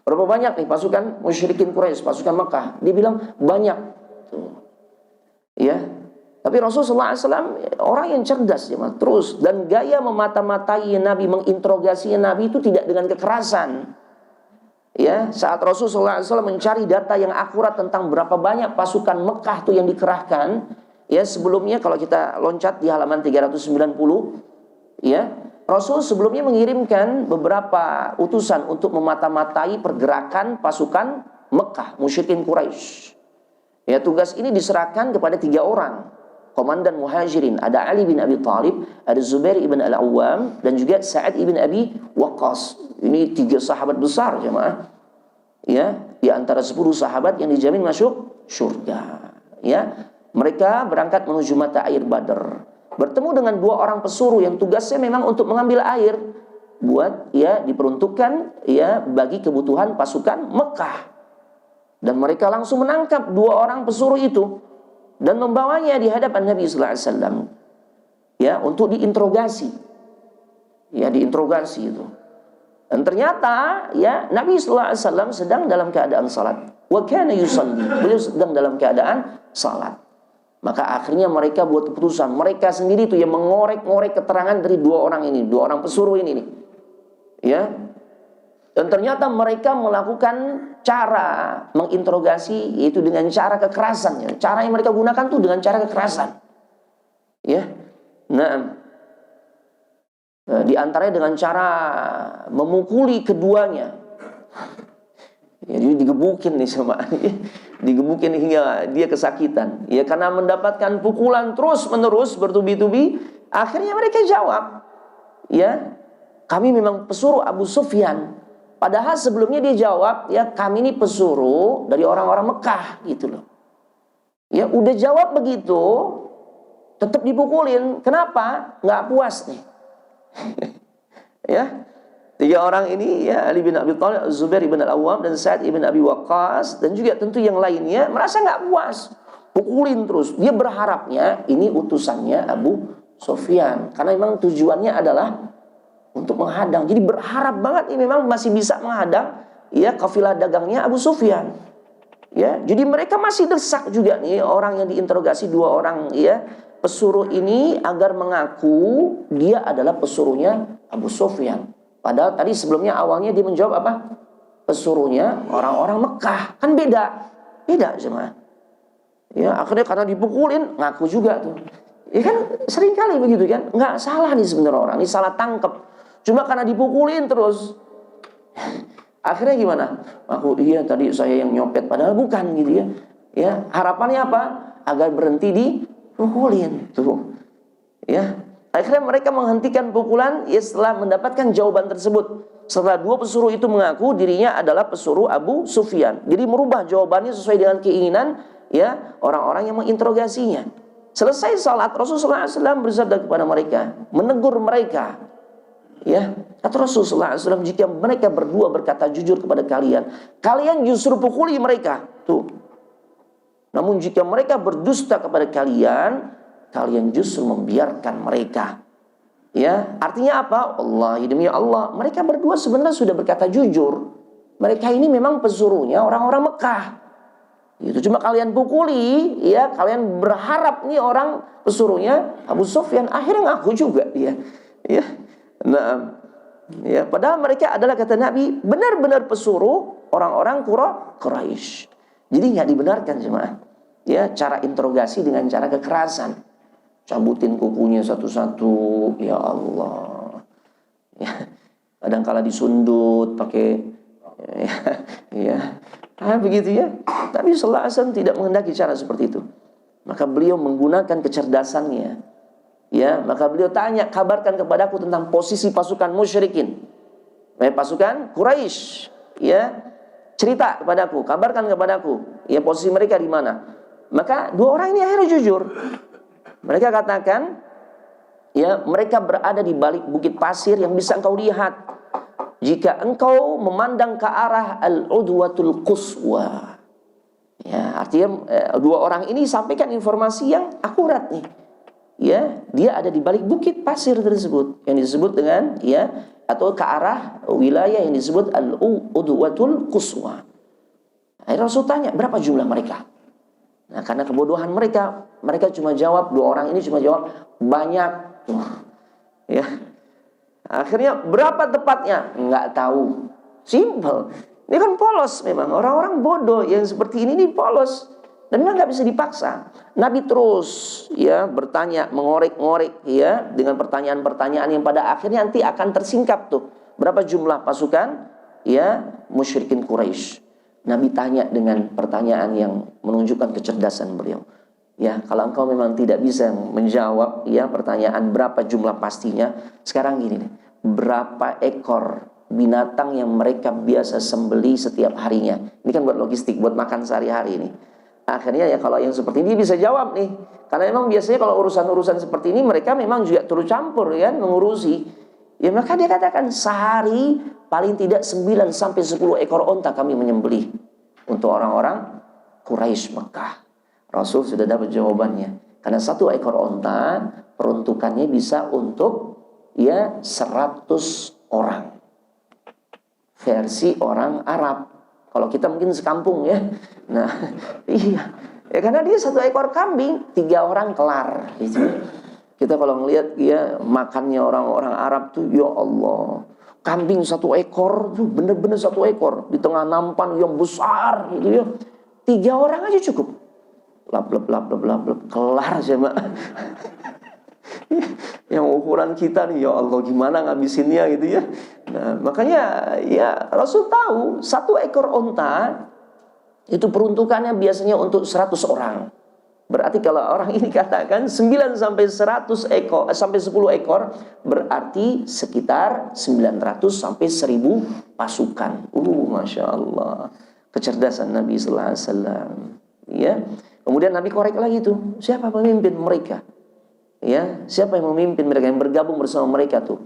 Speaker 1: Berapa banyak nih pasukan musyrikin Quraisy, pasukan Makkah? Dia bilang banyak. Ya, tapi Rasulullah SAW orang yang cerdas, ya, terus, dan gaya memata-matai Nabi, menginterogasi Nabi itu tidak dengan kekerasan. Ya, saat Rasulullah SAW mencari data yang akurat tentang berapa banyak pasukan Mekah itu yang dikerahkan, ya, sebelumnya kalau kita loncat di halaman 390, ya, Rasul sebelumnya mengirimkan beberapa utusan untuk memata-matai pergerakan pasukan Mekah, musyrikin Quraisy. Ya, tugas ini diserahkan kepada 3 orang komandan muhajirin. Ada Ali bin Abi Thalib, ada Zubair ibn Al-Awwam, dan juga Sa'ad ibn Abi Waqqas. Ini 3 sahabat besar, jemaah. Ya, di antara 10 sahabat yang dijamin masuk surga. Ya, mereka berangkat menuju mata air Badar. Bertemu dengan 2 orang pesuruh yang tugasnya memang untuk mengambil air buat, ya, diperuntukkan, ya, bagi kebutuhan pasukan Mekah. Dan mereka langsung menangkap 2 orang pesuruh itu dan membawanya di hadapan Nabi sallallahu alaihi wasallam, ya, untuk diinterogasi. Ya, diinterogasi itu. Dan ternyata, ya, Nabi sallallahu alaihi wasallam sedang dalam keadaan salat. Wa kana yusalli. Beliau sedang dalam keadaan salat. Maka akhirnya mereka buat keputusan, mereka sendiri itu yang mengorek-ngorek keterangan dari 2 orang ini, 2 orang pesuruh ini nih. Ya. Dan ternyata mereka melakukan cara menginterogasi, yaitu dengan cara kekerasan, ya. Cara yang mereka gunakan tuh dengan cara kekerasan. Ya. Nah, di antaranya dengan cara memukuli keduanya. Ya, jadi digebukin nih sama, digebukin hingga dia kesakitan. Ya, karena mendapatkan pukulan terus menerus bertubi-tubi, akhirnya mereka jawab, ya, kami memang pesuruh Abu Sufyan. Padahal sebelumnya dia jawab, ya, kami ini pesuruh dari orang-orang Mekah, gitu loh. Ya, udah jawab begitu, tetap dipukulin. Kenapa? Nggak puas nih. Ya. 3 orang ini, ya, Ali bin Abi Thalib, Zubair ibn Al-Awwam, dan Sa'ad ibn Abi Waqqas, dan juga tentu yang lainnya merasa nggak puas, pukulin terus. Dia berharapnya ini utusannya Abu Sufyan, karena memang tujuannya adalah untuk menghadang. Jadi berharap banget ini memang masih bisa menghadang, ya, kafilah dagangnya Abu Sufyan. Ya, jadi mereka masih desak juga nih orang yang diinterogasi, 2 orang, ya, pesuruh ini agar mengaku dia adalah pesuruhnya Abu Sufyan. Padahal tadi sebelumnya awalnya dia menjawab apa? Pesuruhnya orang-orang Mekah. Kan beda. Beda, jemaah. Ya, akhirnya karena dipukulin, ngaku juga tuh. Ya kan sering kali begitu kan. Nggak salah nih sebenarnya orang. Ini salah tangkep. Cuma karena dipukulin terus. Akhirnya gimana? Aku, iya tadi saya yang nyopet. Padahal bukan gitu ya. Ya, harapannya apa? Agar berhenti dipukulin. Tuh. Ya. Akhirnya mereka menghentikan pukulan, ya, setelah mendapatkan jawaban tersebut. Setelah 2 pesuruh itu mengaku dirinya adalah pesuruh Abu Sufyan. Jadi merubah jawabannya sesuai dengan keinginan, ya, orang-orang yang menginterogasinya. Selesai salat, Rasulullah SAW bersabda kepada mereka, menegur mereka. Ya, kata Rasulullah SAW, jika mereka berdua berkata jujur kepada kalian, kalian justru pukuli mereka. Tuh. Namun jika mereka berdusta kepada kalian, kalian justru membiarkan mereka. Ya, artinya apa? Allah, demi Allah, mereka berdua sebenarnya sudah berkata jujur. Mereka ini memang pesuruhnya orang-orang Mekah. Itu cuma kalian pukuli, ya, kalian berharap nih orang pesuruhnya Abu Sufyan, akhirnya ngaku juga dia. Ya. Nah, ya, padahal mereka adalah, kata Nabi, benar-benar pesuruh orang-orang Quraisy. Jadi nggak dibenarkan, jemaah. Ya, cara interogasi dengan cara kekerasan. Cabutin kukunya satu-satu, ya Allah. Ya, kadang-kala disundut pakai, ya, begitu ya. Tapi sallallahu alaihi wasallam tidak menghendaki cara seperti itu. Maka beliau menggunakan kecerdasannya. Ya, maka beliau tanya, kabarkan kepadaku tentang posisi pasukan musyrikin. Pasukan Quraisy, ya. cerita kepadaku, kabarkan kepadaku, ya posisi mereka di mana. Maka dua orang ini akhirnya jujur. Mereka katakan, ya mereka berada di balik bukit pasir yang bisa engkau lihat jika engkau memandang ke arah al-udwatul quswa. Ya, artinya dua orang ini sampaikan informasi yang akurat nih. Ya, dia ada di balik bukit pasir tersebut yang disebut dengan ya atau ke arah wilayah yang disebut al-udwatul quswa. Akhirnya Rasul tanya, berapa jumlah mereka? Nah, karena kebodohan mereka cuma jawab, dua orang ini cuma jawab banyak. Ya. Akhirnya berapa tepatnya? Enggak tahu. Simple. Ini kan polos memang. Orang-orang bodoh yang seperti ini polos. Dan memang nggak bisa dipaksa. Nabi terus ya bertanya, mengorek-ngorek ya dengan pertanyaan-pertanyaan yang pada akhirnya nanti akan tersingkap tuh. Berapa jumlah pasukan ya musyrikin Quraisy? Nabi tanya dengan pertanyaan yang menunjukkan kecerdasan beliau. Ya, kalau engkau memang tidak bisa menjawab ya pertanyaan berapa jumlah pastinya, sekarang gini nih. Berapa ekor binatang yang mereka biasa sembeli setiap harinya? Ini kan buat logistik, buat makan sehari-hari ini. Akhirnya ya kalau yang seperti ini bisa jawab nih. Karena memang biasanya kalau urusan-urusan seperti ini mereka memang juga turut campur ya mengurusi. Ya maka dia katakan sehari paling tidak 9 sampai 10 ekor onta kami menyembelih untuk orang-orang Quraisy Mekah. Rasul sudah dapat jawabannya. Karena satu ekor onta peruntukannya bisa untuk ya 100 orang. Versi orang Arab. Kalau kita mungkin sekampung ya. Nah, iya. Ya karena dia satu ekor kambing, 3 orang kelar gitu. Kita kalau ngelihat ya makannya orang-orang Arab tuh ya Allah. Kambing 1 ekor tuh bener-bener 1 ekor di tengah nampan yang besar gitu ya. 3 orang aja cukup. Lap kelar sama. Yang ukuran kita nih ya Allah gimana ngabisinnya gitu ya. Nah, makanya ya Rasul tahu 1 ekor onta itu peruntukannya biasanya untuk 100 orang. Berarti kalau orang ini katakan 9 sampai 100 ekor sampai 10 ekor berarti sekitar 900 sampai 1000 pasukan. Masya Allah. Kecerdasan Nabi sallallahu alaihi wasallam. Ya. Kemudian Nabi korek lagi tuh, siapa pemimpin mereka? Ya, siapa yang memimpin mereka yang bergabung bersama mereka tuh?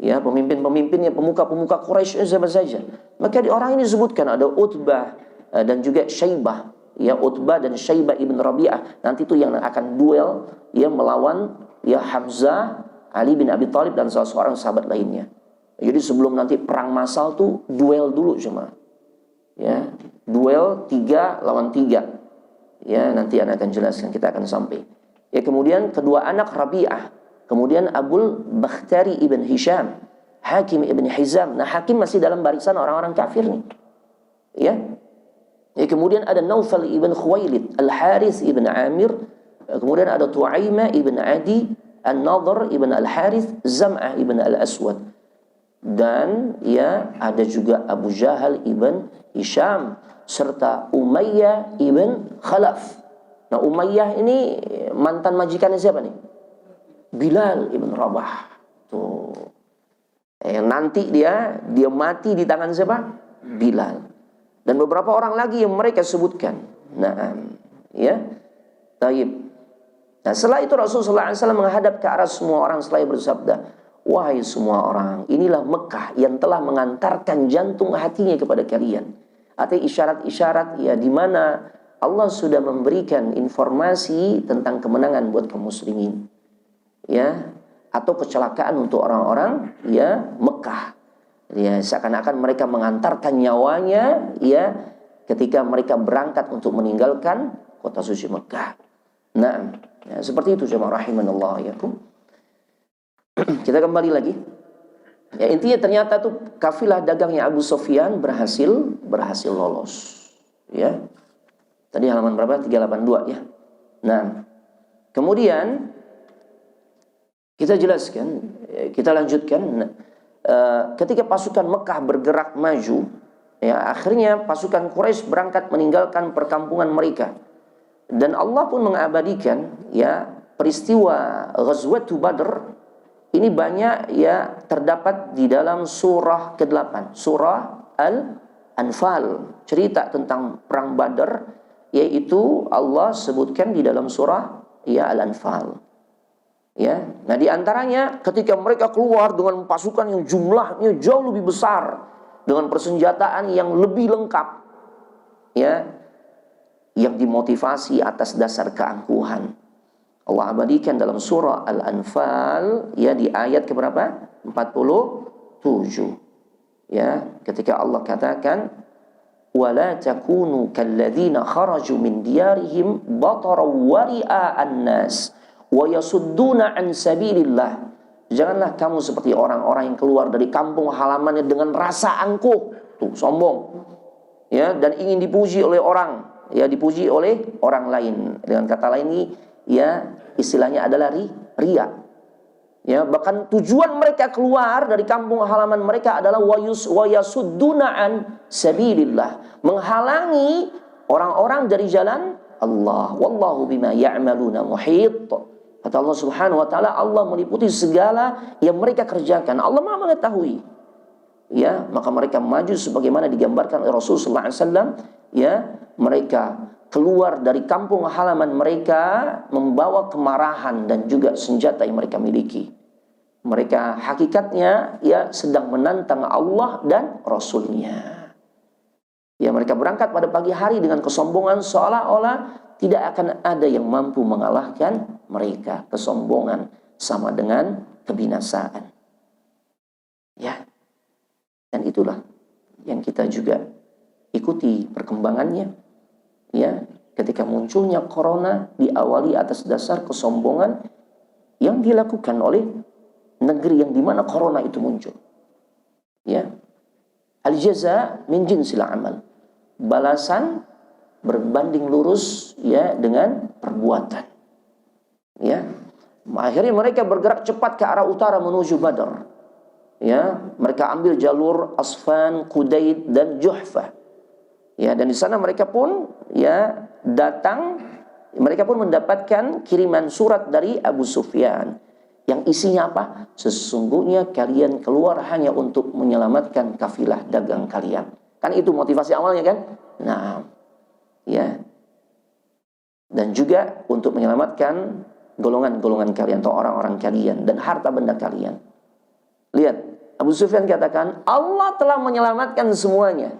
Speaker 1: Ya, pemimpin-pemimpinnya, pemuka-pemuka Quraisy siapa saja. Maka di orang ini disebutkan ada Utbah dan juga Syaibah. Ya, Utbah dan Syaibah ibn Rabi'ah. Nanti itu yang akan duel ya melawan ya Hamzah, Ali bin Abi Thalib dan salah seorang sahabat lainnya. Jadi sebelum nanti perang massal tuh duel dulu cuma. Ya, duel 3 lawan 3. Ya, nanti anak akan jelaskan, kita akan sampai. Ya, kemudian kedua anak Rabi'ah, kemudian Abul Bakhtari ibn Hisham, Hakim ibn Hizam. Nah, Hakim masih dalam barisan orang-orang kafir nih. Ya. Ya, kemudian ada Naufal ibn Khuwailid, Al-Harith ibn Amir, kemudian ada Tu'aimah ibn Adi, An-Nadhr ibn Al-Harith, Zam'ah ibn Al-Aswad. Dan ya ada juga Abu Jahal ibn Hisham serta Umayyah ibn Khalaf. Nah, Umayyah ini mantan majikannya siapa nih? Bilal ibn Rabah. Tuh. Yang nanti dia mati di tangan siapa? Bilal. Dan beberapa orang lagi yang mereka sebutkan. Nah, ya. Taib. Nah, setelah itu Rasulullah SAW menghadap ke arah semua orang setelah bersabda, wahai semua orang, inilah Mekah yang telah mengantarkan jantung hatinya kepada kalian. Artinya isyarat-isyarat ya di mana Allah sudah memberikan informasi tentang kemenangan buat kaum muslimin. Ya, atau kecelakaan untuk orang-orang ya Mekah. Ya, seakan-akan mereka mengantarkan nyawanya ya ketika mereka berangkat untuk meninggalkan kota suci Mekah. Nah, ya, seperti itu jemaah rahimanallah ya. Kita kembali lagi. Ya, intinya ternyata tuh kafilah dagangnya Abu Sufyan berhasil lolos. Ya. Tadi halaman berapa? 382 ya. Nah, kemudian kita jelaskan, kita lanjutkan. Ketika pasukan Mekah bergerak maju, ya akhirnya pasukan Quraisy berangkat meninggalkan perkampungan mereka. Dan Allah pun mengabadikan ya peristiwa Ghazwatu Badr ini banyak ya terdapat di dalam surah ke-8, surah Anfal, cerita tentang perang Badar, yaitu Allah sebutkan di dalam surah ya Al-Anfal. Ya, nah di antaranya ketika mereka keluar dengan pasukan yang jumlahnya jauh lebih besar, dengan persenjataan yang lebih lengkap, ya, yang dimotivasi atas dasar keangkuhan. Allah abadikan dalam surah Al-Anfal ya di ayat keberapa? 47. Ya, ketika Allah katakan wala takunu kalladzina kharaju min diyarihim batara wari'a an-nas wa yasudduna an sabilillah. Janganlah kamu seperti orang-orang yang keluar dari kampung halamannya dengan rasa angkuh, tuh sombong. Ya, dan ingin dipuji oleh orang, ya dipuji oleh orang lain. Dengan kata lain ini ya istilahnya adalah riya. Ya, bahkan tujuan mereka keluar dari kampung halaman mereka adalah wayasudduna an sabilillah, menghalangi orang-orang dari jalan Allah. Wallahu bima ya'maluna muhit. Kata Allah Subhanahu wa taala, Allah meliputi segala yang mereka kerjakan. Allah Maha mengetahui. Ya, maka mereka maju sebagaimana digambarkan oleh Rasul sallallahu alaihi wasallam, ya, mereka keluar dari kampung halaman mereka membawa kemarahan dan juga senjata yang mereka miliki. Mereka hakikatnya ya sedang menantang Allah dan Rasulnya. Ya, mereka berangkat pada pagi hari dengan kesombongan seolah-olah tidak akan ada yang mampu mengalahkan mereka. Kesombongan sama dengan kebinasaan. Ya. Dan itulah yang kita juga ikuti perkembangannya. Ya, ketika munculnya corona diawali atas dasar kesombongan yang dilakukan oleh negeri yang dimana corona itu muncul. Ya, al-jaza min jinsil amal, balasan berbanding lurus ya dengan perbuatan. Ya, akhirnya mereka bergerak cepat ke arah utara menuju Badar. Ya, mereka ambil jalur Asfan, Qudaid dan Juhfah. Ya, dan di sana mereka pun ya datang, mereka pun mendapatkan kiriman surat dari Abu Sufyan yang isinya apa? Sesungguhnya kalian keluar hanya untuk menyelamatkan kafilah dagang kalian. Kan itu motivasi awalnya kan? Nah, ya. Dan juga untuk menyelamatkan golongan-golongan kalian atau orang-orang kalian dan harta benda kalian. Lihat, Abu Sufyan katakan Allah telah menyelamatkan semuanya.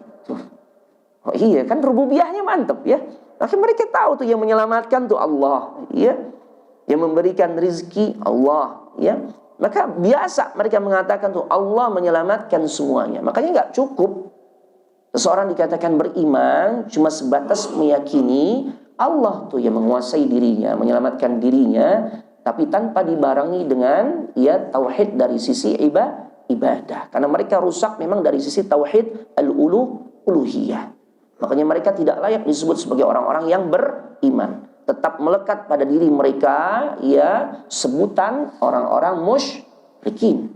Speaker 1: Oh iya, kan rububiyahnya mantap ya. Akhirnya mereka tahu tuh yang menyelamatkan tuh Allah, ya. Yang memberikan rizki Allah, ya. Maka biasa mereka mengatakan tuh Allah menyelamatkan semuanya. Makanya nggak cukup seseorang dikatakan beriman cuma sebatas meyakini Allah tuh yang menguasai dirinya, menyelamatkan dirinya, tapi tanpa dibarengi dengan ya tauhid dari sisi ibadah. Karena mereka rusak memang dari sisi tauhid al-uluhiyah. Makanya mereka tidak layak disebut sebagai orang-orang yang beriman. Tetap melekat pada diri mereka ya sebutan orang-orang musyrikin.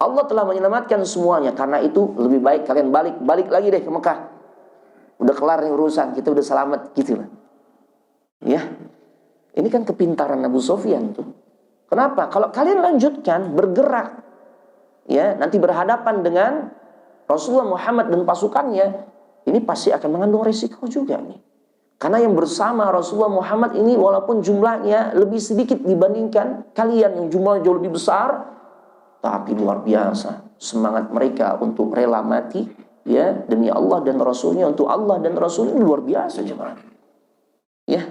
Speaker 1: Allah telah menyelamatkan semuanya, karena itu lebih baik kalian balik lagi deh ke Mekah. Udah kelar nih urusan, kita udah selamat gitu lah. Ya. Ini kan kepintaran Abu Sufyan tuh. Kenapa? Kalau kalian lanjutkan bergerak ya, nanti berhadapan dengan Rasulullah Muhammad dan pasukannya, ini pasti akan mengandung resiko juga nih. Karena yang bersama Rasulullah Muhammad ini walaupun jumlahnya lebih sedikit dibandingkan kalian yang jumlahnya jauh lebih besar, tapi luar biasa semangat mereka untuk rela mati ya demi Allah dan Rasulnya, untuk Allah dan Rasulnya luar biasa jemaah. Ya,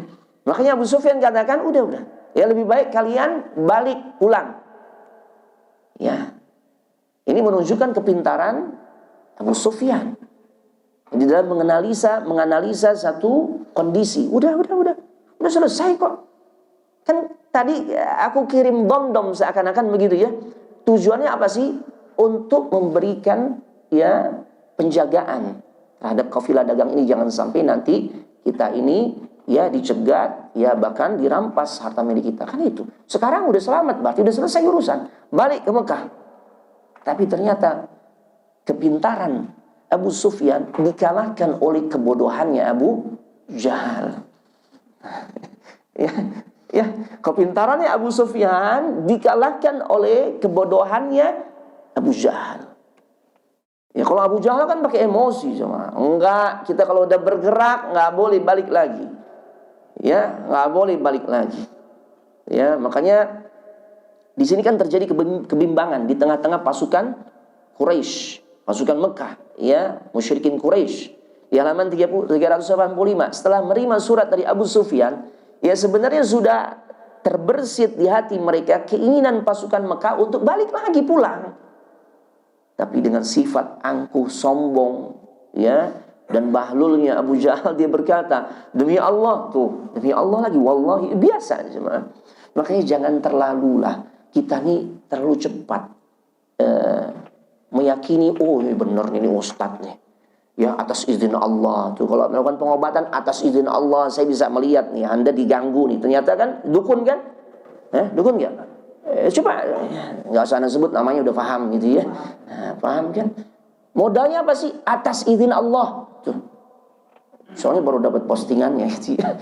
Speaker 1: makanya Abu Sufyan katakan udah ya lebih baik kalian balik pulang. Ya, ini menunjukkan kepintaran Abu Sufyan di dalam menganalisa satu kondisi. Udah selesai kok. Kan tadi aku kirim dom seakan-akan begitu ya. Tujuannya apa sih? Untuk memberikan ya penjagaan terhadap kafilah dagang ini, jangan sampai nanti kita ini ya dicegat ya bahkan dirampas harta milik kita. Kan itu. Sekarang udah selamat, berarti udah selesai urusan. Balik ke Mekah. Tapi ternyata kepintaran Abu Sufyan dikalahkan oleh kebodohannya Abu Jahal. ya, kepintarannya Abu Sufyan dikalahkan oleh kebodohannya Abu Jahal. Ya kalau Abu Jahal kan pakai emosi cuma. Enggak, kita kalau udah bergerak nggak boleh balik lagi. Ya, nggak boleh balik lagi. Ya, makanya di sini kan terjadi kebimbangan di tengah-tengah pasukan Quraisy, pasukan Mekah, ya, musyrikin Quraisy. Di halaman 385 setelah menerima surat dari Abu Sufyan, ya sebenarnya sudah terbersit di hati mereka keinginan pasukan Mekah untuk balik lagi pulang. Tapi dengan sifat angkuh sombong, ya, dan bahlulnya Abu Jahal, dia berkata, demi Allah, tuh, demi Allah lagi, wallahi, biasa cuma. Makanya jangan terlalulah kita nih terlalu cepat meyakini, oh ini benar ini ustadz nih, ya atas izin Allah tuh, kalau melakukan pengobatan atas izin Allah, saya bisa melihat nih Anda diganggu nih, ternyata kan dukun kan, dukun nggak? Coba nggak usah Anda sebut namanya, udah paham gitu ya, paham kan? Modalnya apa sih? Atas izin Allah tuh. Soalnya baru dapat postingannya gitu ya.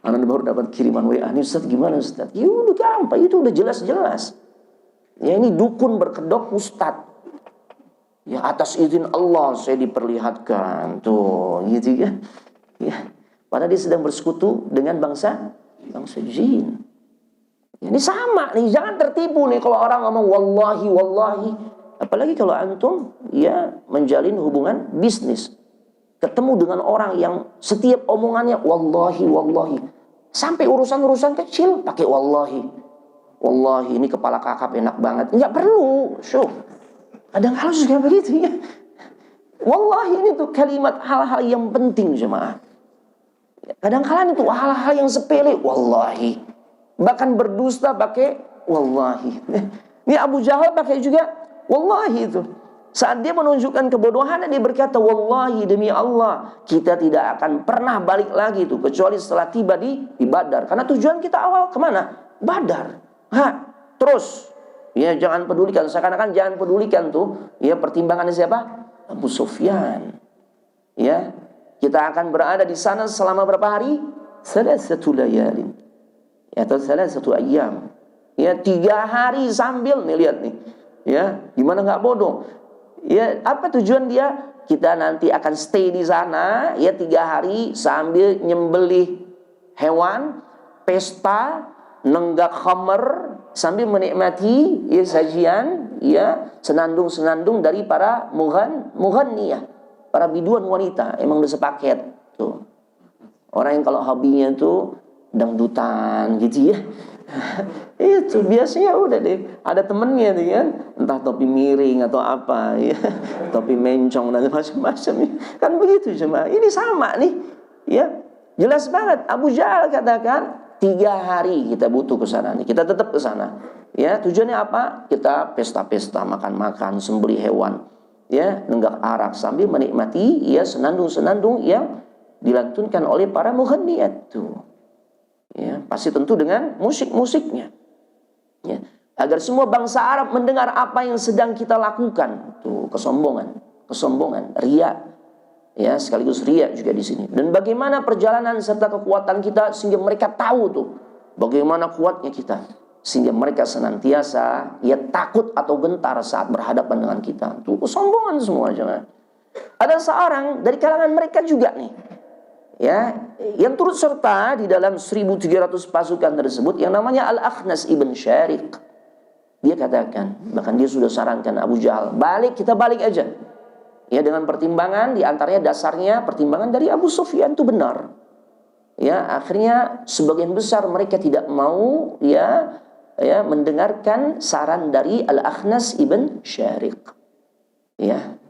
Speaker 1: Anda baru dapat kiriman WA, nih Ustaz gimana Ustaz? Ya udah gampang, itu udah jelas-jelas. Ya ini dukun berkedok Ustaz. Ya atas izin Allah saya diperlihatkan tuh, gitu ya. Ya, padahal dia sedang bersekutu dengan bangsa jin. Ya, ini sama nih, jangan tertipu nih kalau orang ngomong wallahi wallahi. Apalagi kalau antum ya menjalin hubungan bisnis. Ketemu dengan orang yang setiap omongannya wallahi wallahi. Sampai urusan-urusan kecil pakai wallahi. Wallahi ini kepala kakap enak banget. Enggak perlu. Syuh. Kadang-kadang juga begitu ya. Wallahi ini tuh kalimat hal-hal yang penting jemaah. Kadang-kadang itu hal-hal yang sepele wallahi. Bahkan berdusta pakai wallahi. Ini Abu Jahal pakai juga wallahi itu. Saat dia menunjukkan kebodohannya, dia berkata, wallahi demi Allah, kita tidak akan pernah balik lagi itu kecuali setelah tiba di Badar. Karena tujuan kita awal kemana? Badar. Terus, ya jangan pedulikan, seakan-akan jangan pedulikan tuh, ya pertimbangannya siapa? Abu Sufyan. Ya, kita akan berada di sana selama berapa hari? Salasatu layalin. Ya, atau salasatu ayyam. Ya, 3 hari sambil nih lihat nih. Ya, gimana nggak bodoh? Ya, apa tujuan dia? Kita nanti akan stay di sana ya 3 hari sambil nyembelih hewan, pesta, nenggak khamr, sambil menikmati ya sajian ya senandung-senandung dari para mughanniyah, para biduan wanita. Emang udah sepaket tuh. Orang yang kalau hobinya tuh dangdutan gitu ya. Itu biasanya udah deh, ada temennya nih kan, entah topi miring atau apa ya, topi mencong dan macam-macam ya. Kan begitu cuma ini sama nih ya, jelas banget. Abu Jahal katakan 3 hari kita butuh ke sana nih, kita tetap ke sana ya. Tujuannya apa? Kita pesta-pesta, makan-makan, sembelih hewan ya, nenggak arak sambil menikmati ya senandung-senandung yang dilantunkan oleh para mughanniyat tuh. Ya, pasti tentu dengan musik-musiknya. Ya, agar semua bangsa Arab mendengar apa yang sedang kita lakukan. Tuh, kesombongan, riya. Ya, sekaligus riya juga di sini. Dan bagaimana perjalanan serta kekuatan kita sehingga mereka tahu tuh bagaimana kuatnya kita. Sehingga mereka senantiasa ya takut atau gentar saat berhadapan dengan kita. Tuh, kesombongan semua jangan. Ada seorang dari kalangan mereka juga nih, ya, yang turut serta di dalam 1.300 pasukan tersebut yang namanya Al-Akhnas ibn Syariq. Dia katakan, bahkan dia sudah sarankan Abu Jahal, kita balik aja. Ya, dengan pertimbangan di antaranya dasarnya pertimbangan dari Abu Sufyan itu benar. Ya, akhirnya sebagian besar mereka tidak mau ya mendengarkan saran dari Al-Akhnas ibn Syariq. Ya.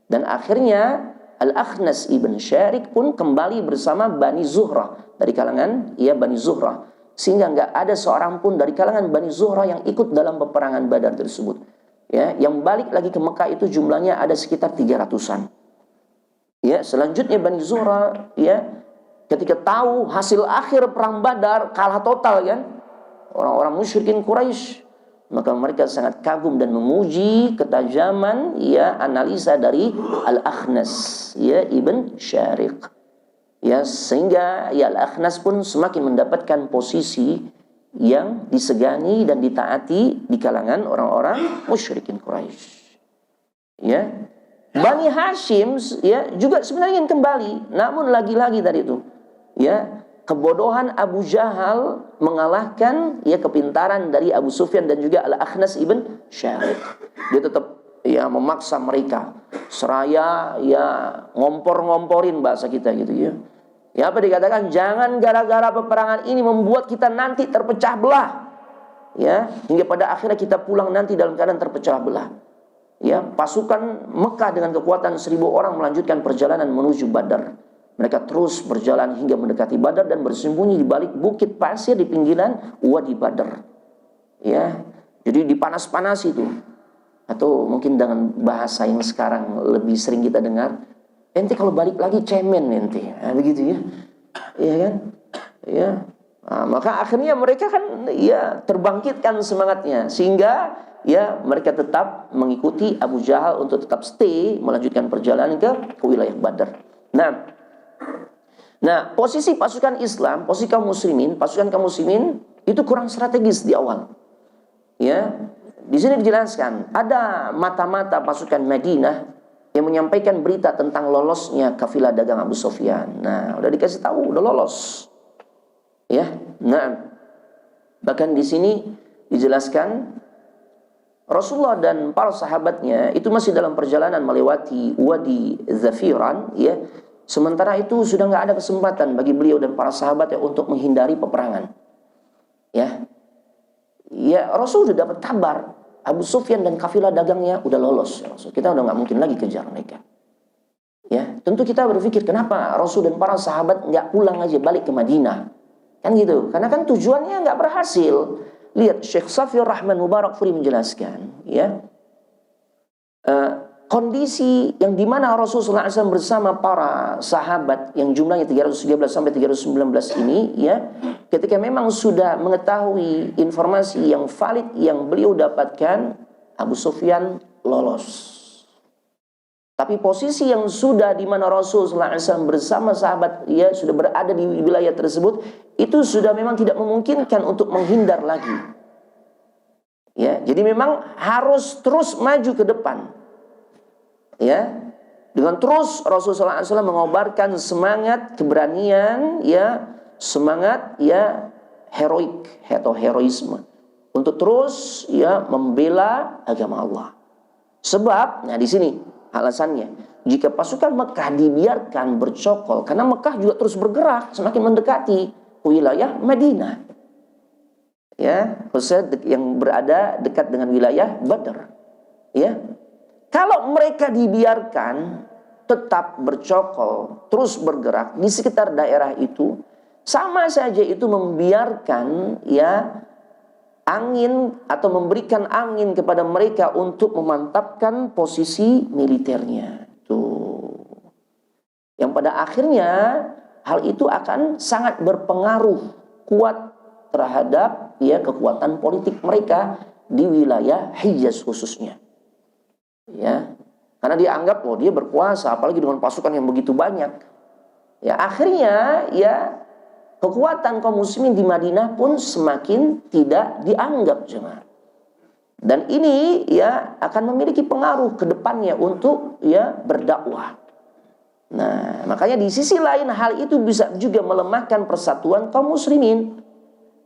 Speaker 1: Dan akhirnya Al-Akhnas ibn Syariq pun kembali bersama Bani Zuhrah, dari kalangan Bani Zuhrah, sehingga nggak ada seorang pun dari kalangan Bani Zuhrah yang ikut dalam peperangan Badar tersebut. Ya, yang balik lagi ke Mekah itu jumlahnya ada sekitar 300-an. Ya, selanjutnya Bani Zuhrah ya ketika tahu hasil akhir perang Badar kalah total kan, orang-orang musyrikin Quraisy, maka mereka sangat kagum dan memuji ketajaman ya analisa dari Al-Akhnas ya ibn Syariq. Ya, sehingga ya Al-Akhnas pun semakin mendapatkan posisi yang disegani dan ditaati di kalangan orang-orang musyrikin Quraisy. Ya. Bani Hashim ya juga sebenarnya ingin kembali, namun lagi-lagi tadi itu ya kebodohan Abu Jahal mengalahkan ya kepintaran dari Abu Sufyan dan juga Al-Akhnas ibn Syarif. Dia tetap ya memaksa mereka seraya ya ngompor-ngomporin bahasa kita gitu ya. Ya apa dikatakan, jangan gara-gara peperangan ini membuat kita nanti terpecah belah. Ya, hingga pada akhirnya kita pulang nanti dalam keadaan terpecah belah. Ya, pasukan Mekah dengan kekuatan 1.000 orang melanjutkan perjalanan menuju Badar. Mereka terus berjalan hingga mendekati Badar dan bersembunyi di balik bukit pasir di pinggiran Wadi Badar. Ya, jadi dipanas-panas itu. Atau mungkin dengan bahasa yang sekarang lebih sering kita dengar, ente kalau balik lagi cemen ente, begitu ya, iya kan, ya. Nah, maka akhirnya mereka kan ya terbangkitkan semangatnya sehingga ya mereka tetap mengikuti Abu Jahal untuk tetap stay melanjutkan perjalanan ke wilayah Badar. Nah, posisi pasukan Islam, posisi kaum muslimin, pasukan kaum muslimin itu kurang strategis di awal. Ya, di sini dijelaskan ada mata-mata pasukan Madinah yang menyampaikan berita tentang lolosnya kafilah dagang Abu Sufyan. Nah, udah dikasih tahu, udah lolos. Ya, nah, bahkan di sini dijelaskan Rasulullah dan para sahabatnya itu masih dalam perjalanan melewati Wadi Zafiran, ya. Sementara itu sudah nggak ada kesempatan bagi beliau dan para sahabatnya untuk menghindari peperangan. Ya, Rasul sudah dapat kabar Abu Sufyan dan kafilah dagangnya udah lolos. Kita udah nggak mungkin lagi kejar mereka. Ya, tentu kita berpikir kenapa Rasul dan para sahabat nggak pulang aja balik ke Madinah, kan gitu? Karena kan tujuannya nggak berhasil. Lihat Syekh Safiyur Rahman Mubarak Furi menjelaskan, ya, kondisi yang dimana Rasulullah SAW bersama para sahabat yang jumlahnya 313 sampai 319 ini, ya, ketika memang sudah mengetahui informasi yang valid yang beliau dapatkan, Abu Sufyan lolos. Tapi posisi yang sudah di mana Rasulullah SAW bersama sahabat ya sudah berada di wilayah tersebut, itu sudah memang tidak memungkinkan untuk menghindar lagi. Ya, jadi memang harus terus maju ke depan. Ya, dengan terus Rasulullah SAW mengobarkan semangat keberanian, ya, semangat ya heroik atau heroisme untuk terus ya membela agama Allah. Sebab, nah di sini alasannya, jika pasukan Mekah dibiarkan bercokol, karena Mekah juga terus bergerak semakin mendekati wilayah Madinah, ya, khususnya yang berada dekat dengan wilayah Badar, ya. Kalau mereka dibiarkan tetap bercokol, terus bergerak di sekitar daerah itu, sama saja itu membiarkan ya angin atau memberikan angin kepada mereka untuk memantapkan posisi militernya. Tuh. Yang pada akhirnya hal itu akan sangat berpengaruh kuat terhadap ya kekuatan politik mereka di wilayah Hijaz khususnya. Ya, karena dianggap dia berkuasa, apalagi dengan pasukan yang begitu banyak. Ya, akhirnya ya kekuatan kaum muslimin di Madinah pun semakin tidak dianggap jemaah. Dan ini ya akan memiliki pengaruh ke depannya untuk ya berdakwah. Nah, makanya di sisi lain hal itu bisa juga melemahkan persatuan kaum muslimin.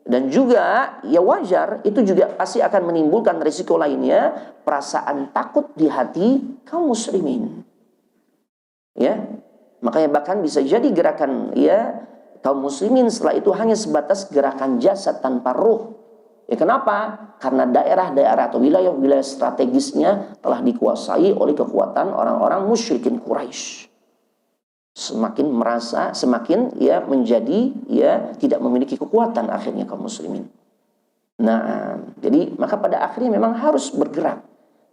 Speaker 1: Dan juga ya wajar itu juga pasti akan menimbulkan risiko lainnya, perasaan takut di hati kaum muslimin. Ya, makanya bahkan bisa jadi gerakan ya kaum muslimin setelah itu hanya sebatas gerakan jasad tanpa ruh. Ya kenapa? Karena daerah-daerah atau wilayah-wilayah strategisnya telah dikuasai oleh kekuatan orang-orang musyrikin Quraisy. Semakin merasa, semakin ya menjadi ya tidak memiliki kekuatan akhirnya kaum muslimin. Nah, jadi maka pada akhirnya memang harus bergerak.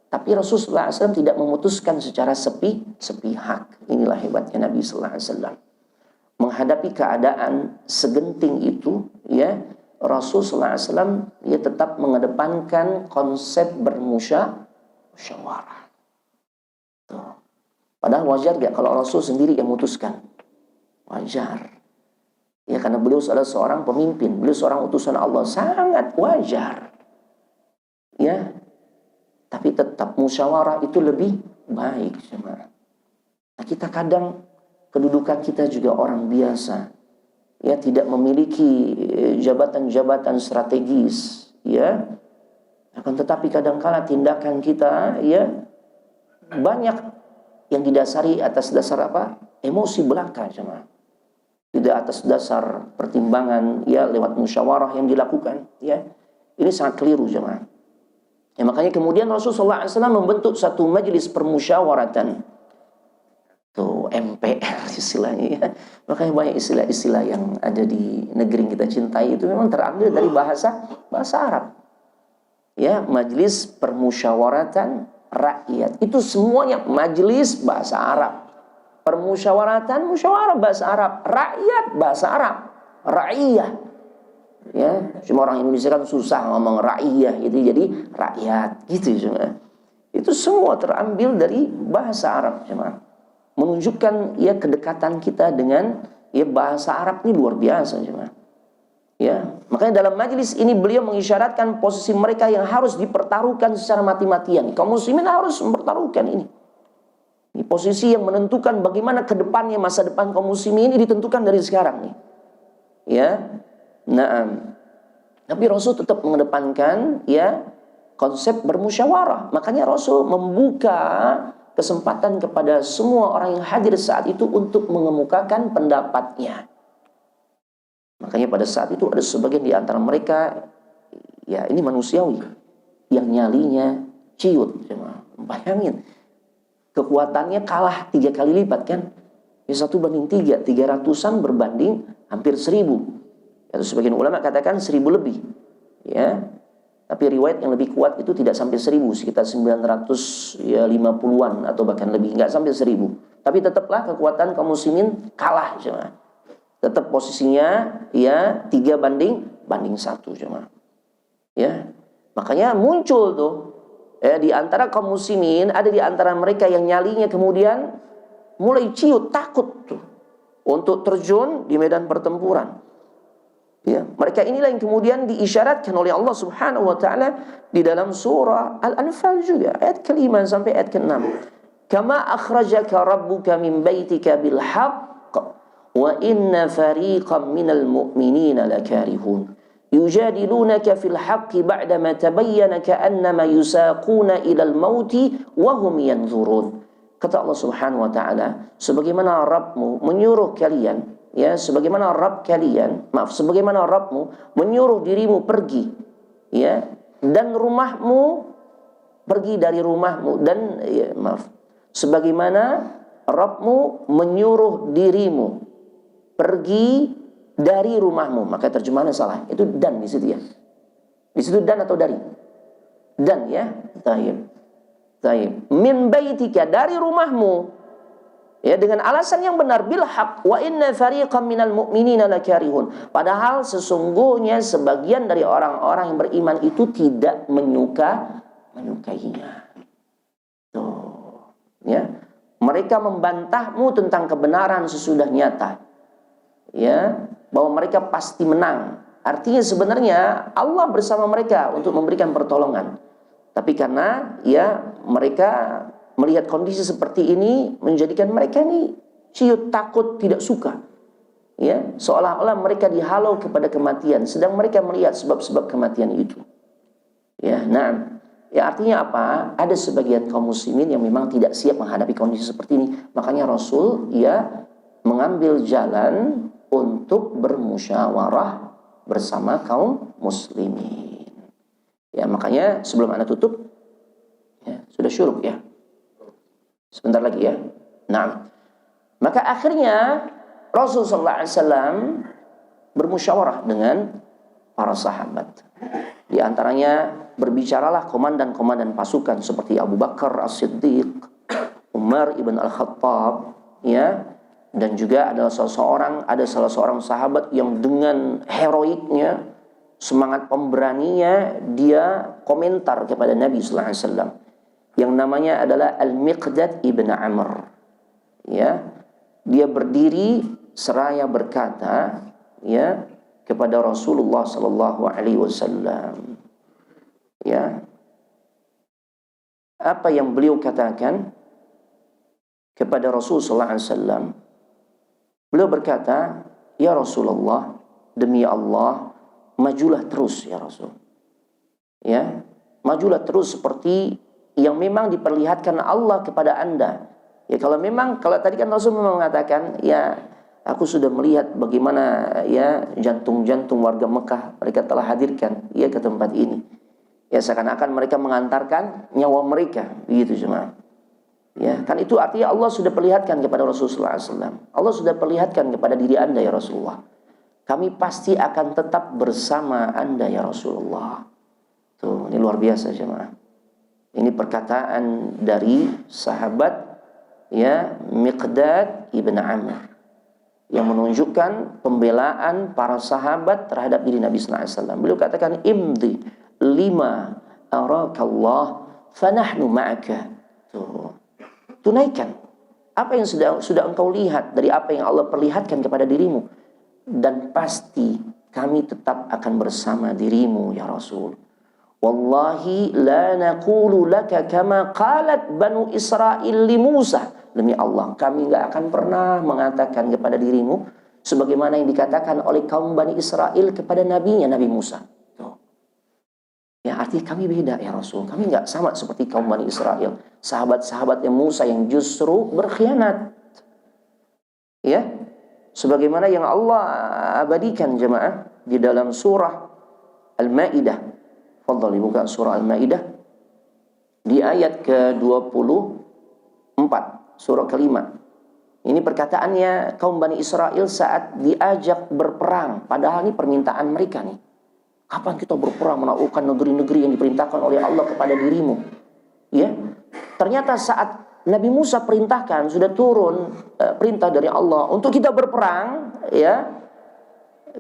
Speaker 1: Tapi Rasulullah SAW tidak memutuskan secara sepihak. Inilah hebatnya Nabi SAW. Menghadapi keadaan segenting itu, ya Rasulullah SAW ya tetap mengedepankan konsep bermusyawarah. Padahal wajar gak kalau Rasul sendiri yang memutuskan? Wajar. Ya karena beliau adalah seorang pemimpin, beliau seorang utusan Allah, sangat wajar. Ya. Tapi tetap musyawarah itu lebih baik, jemaah. Nah, kita kadang kedudukan kita juga orang biasa, ya, tidak memiliki jabatan-jabatan strategis, ya. Akan tetapi kadangkala tindakan kita, ya, banyak yang didasari atas dasar apa? Emosi belaka, jemaah. Tidak atas dasar pertimbangan, ya, lewat musyawarah yang dilakukan, ya. Ini sangat keliru, jemaah. Ya, makanya kemudian Rasulullah SAW membentuk satu majelis permusyawaratan, tuh MPR istilahnya, ya. Makanya banyak istilah-istilah yang ada di negeri yang kita cintai itu memang terambil dari bahasa Arab. Ya, majelis permusyawaratan rakyat. Itu semuanya majelis bahasa Arab. Permusyawaratan, musyawarah bahasa Arab. Rakyat bahasa Arab. Ra'iyah. Ya, cuma orang Indonesia kan susah ngomong ra'iyah gitu, jadi rakyat gitu cuma. Itu semua terambil dari bahasa Arab, cuma menunjukkan, ya, kedekatan kita dengan, ya, bahasa Arab ini luar biasa, cuma. Ya, makanya dalam majelis ini beliau mengisyaratkan posisi mereka yang harus dipertaruhkan secara mati-matian. Kaum muslimin harus mempertaruhkan ini. Ini posisi yang menentukan bagaimana ke depannya, masa depan kaum muslimin ini ditentukan dari sekarang nih. Ya. Nah, tapi Rasul tetap mengedepankan, ya, konsep bermusyawarah. Makanya Rasul membuka kesempatan kepada semua orang yang hadir saat itu untuk mengemukakan pendapatnya. Makanya pada saat itu ada sebagian di antara mereka, ya, ini manusiawi, yang nyalinya ciut. Bayangin, kekuatannya kalah 3 kali lipat kan? Ya, 1:3, 300-an berbanding hampir 1000. Atau sebagian ulama katakan 1000 lebih. Ya, tapi riwayat yang lebih kuat itu tidak sampai 1000, sekitar 950-an atau bahkan lebih, nggak sampai 1000. Tapi tetaplah kekuatan kaum muslimin kalah, jemaah. Tetap posisinya, ya, 3:1, jemaah. Ya, makanya muncul tuh, ya, di antara kaum muslimin ada di antara mereka yang nyalinya kemudian mulai ciut, takut tuh untuk terjun di medan pertempuran. Ya, mereka inilah yang kemudian diisyaratkan oleh Allah Subhanahu wa taala di dalam surah Al-Anfal juga, ayat ke-5 sampai ayat ke-6. Kama akhrajaka rabbuka min baitika bil haqq wa inna fariqan minal mu'minina lakarihun. Yujadilunaka fil haqqi ba'dama tabayyana ka'annama yusaquna ilal mauti wa hum yanzurun. Kata Allah Subhanahu wa taala, sebagaimana Rabbmu menyuruh kalian, ya, sebagaimana sebagaimana Rabbmu menyuruh dirimu pergi, ya, dan rumahmu pergi dari rumahmu, dan, ya, sebagaimana Rabbmu menyuruh dirimu pergi dari rumahmu. Maka terjemahannya salah. Itu dan di situ, ya. Di situ dan atau dari? Dan, ya. Taib. Min baitika, dari rumahmu. Ya, dengan alasan yang benar, bil haq, wa inna fariqan minal mu'minina lakarihun. Padahal sesungguhnya sebagian dari orang-orang yang beriman itu tidak menyukainya. Tuh, ya. Mereka membantahmu tentang kebenaran sesudah nyata. Ya, bahwa mereka pasti menang. Artinya sebenarnya Allah bersama mereka untuk memberikan pertolongan. Tapi karena, ya, mereka melihat kondisi seperti ini menjadikan mereka ini ciut, takut, tidak suka. Ya, seolah-olah mereka dihalau kepada kematian, sedang mereka melihat sebab-sebab kematian itu. Ya, nah, ya, artinya apa? Ada sebagian kaum muslimin yang memang tidak siap menghadapi kondisi seperti ini. Makanya Rasul, ya, mengambil jalan untuk bermusyawarah bersama kaum muslimin. Ya, makanya sebelum Anda tutup, ya, sudah syuruk, ya. Sebentar lagi, ya. Nah, maka akhirnya Rasulullah SAW bermusyawarah dengan para sahabat. Di antaranya berbicaralah komandan-komandan pasukan seperti Abu Bakar As-Siddiq, Umar ibn Al-Khattab, ya, dan juga ada salah seorang sahabat yang dengan heroiknya, semangat pemberaninya, dia komentar kepada Nabi sallallahu alaihi wasallam yang namanya adalah Al-Miqdad ibn Amr. Ya, dia berdiri seraya berkata, ya, kepada Rasulullah sallallahu alaihi wasallam. Ya. Apa yang beliau katakan? kepada Rasul sallallahu alaihi wasallam. Beliau berkata, "Ya Rasulullah, demi Allah, majulah terus ya Rasul. Ya, majulah terus seperti yang memang diperlihatkan Allah kepada Anda." Ya, kalau tadi kan Rasul memang mengatakan, ya aku sudah melihat bagaimana ya jantung-jantung warga Mekah mereka telah hadirkan ya ke tempat ini. Ya, seakan-akan mereka mengantarkan nyawa mereka, begitu jemaah. Ya, kan itu artinya Allah sudah perlihatkan kepada Rasulullah SAW. Allah sudah perlihatkan kepada diri Anda ya Rasulullah. Kami pasti akan tetap bersama Anda ya Rasulullah. Tuh, ini luar biasa jemaah. Ini perkataan dari sahabat ya Miqdad ibn Amr yang menunjukkan pembelaan para sahabat terhadap diri Nabi sallallahu alaihi wasallam. Beliau katakan, "Imdi lima arakallah fanahnu ma'aka." Tuh. Tunaikan apa yang sudah engkau lihat dari apa yang Allah perlihatkan kepada dirimu, dan pasti kami tetap akan bersama dirimu ya Rasul. Wallahi la naqulu laka kama qalat Banu Israil li Musa. Demi Allah, kami enggak akan pernah mengatakan kepada dirimu sebagaimana yang dikatakan oleh kaum Bani Israel kepada nabinya Nabi Musa. Tuh. Ya, artinya kami beda ya Rasul. Kami enggak sama seperti kaum Bani Israel, sahabat-sahabatnya Musa yang justru berkhianat. Ya. Sebagaimana yang Allah abadikan jemaah di dalam surah Al-Maidah. Fadhal dibuka surah Al-Maidah di ayat ke-24, surah kelima. Ini perkataannya kaum Bani Israel saat diajak berperang. Padahal ini permintaan mereka nih. Kapan kita berperang menaklukkan negeri-negeri yang diperintahkan oleh Allah kepada dirimu? Ya. Ternyata saat Nabi Musa perintahkan, sudah turun perintah dari Allah untuk kita berperang, ya.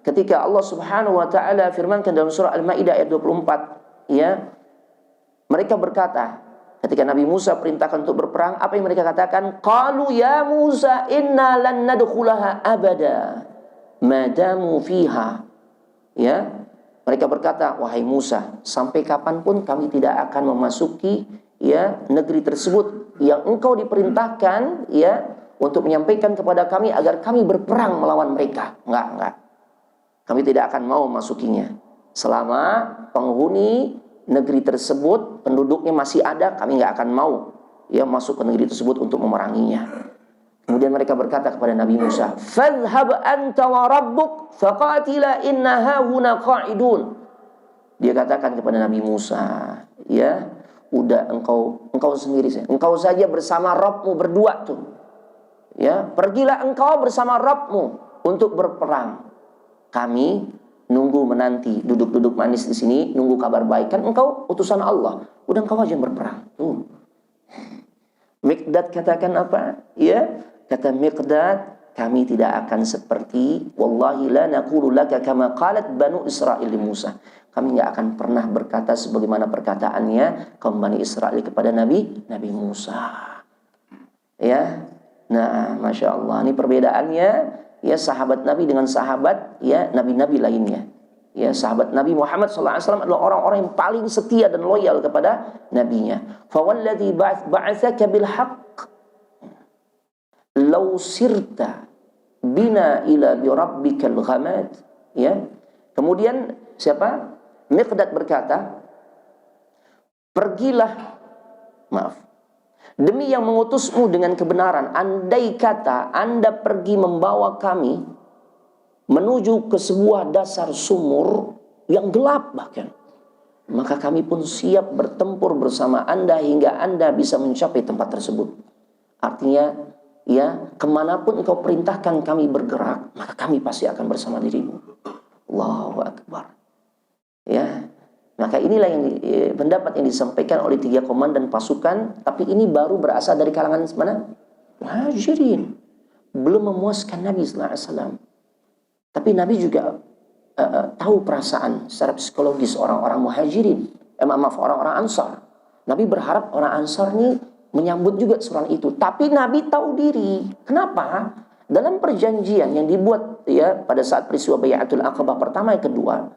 Speaker 1: Ketika Allah Subhanahu wa taala firmankan dalam surah Al-Maidah ayat 24, ya. Mereka berkata, ketika Nabi Musa perintahkan untuk berperang, apa yang mereka katakan? Qalu ya Musa inna lan nadkhulaha abada madamu fiha. Ya. Mereka berkata, wahai Musa, sampai kapanpun kami tidak akan memasuki ya negeri tersebut yang engkau diperintahkan ya untuk menyampaikan kepada kami agar kami berperang melawan mereka. Enggak. Kami tidak akan mau masukinya. Selama penghuni negeri tersebut, penduduknya masih ada, kami enggak akan mau ya masuk ke negeri tersebut untuk memeranginya. Kemudian mereka berkata kepada Nabi Musa, "Fadhhab anta wa rabbuk faqatila inna hahuna qa'idun." Dia katakan kepada Nabi Musa, ya, udah engkau sendiri saja. Engkau saja bersama Rabbmu berdua tuh. Ya, pergilah engkau bersama Rabbmu untuk berperang. Kami nunggu menanti, duduk-duduk manis di sini, nunggu kabar baik. Kan engkau utusan Allah. Udah engkau aja berperang. Tuh. Miqdad katakan apa? Ya, kata Miqdad, kami tidak akan seperti wallahi la naqulu laka kama qalat Banu Israil li Musa. Kami tidak akan pernah berkata sebagaimana perkataannya kaum Bani Israel kepada Nabi Musa. Ya. Nah, Masya Allah, ini perbedaannya ya sahabat Nabi dengan sahabat ya nabi-nabi lainnya. Ya, sahabat Nabi Muhammad SAW adalah orang-orang yang paling setia dan loyal kepada nabinya. Fawalladzi ba'atsaka bil haqq law sirta bina ila bi rabbikal ghamad. Ya. Kemudian siapa? Miqdad berkata, demi yang mengutusmu dengan kebenaran, andai kata Anda pergi membawa kami menuju ke sebuah dasar sumur yang gelap bahkan, maka kami pun siap bertempur bersama Anda hingga Anda bisa mencapai tempat tersebut. Artinya, ya, kemanapun engkau perintahkan kami bergerak, maka kami pasti akan bersama dirimu. Allahu Akbar. Ya, maka inilah yang pendapat yang disampaikan oleh 3 komandan pasukan, tapi ini baru berasal dari kalangan mana? Muhajirin. Belum memuaskan Nabi sallallahu alaihi wasallam. Tapi Nabi juga tahu perasaan secara psikologis orang-orang Muhajirin, orang-orang Ansar. Nabi berharap orang Ansar ini menyambut juga seorang itu, tapi Nabi tahu diri. Kenapa? Dalam perjanjian yang dibuat ya pada saat peristiwa Bai'atul Aqabah pertama yang kedua,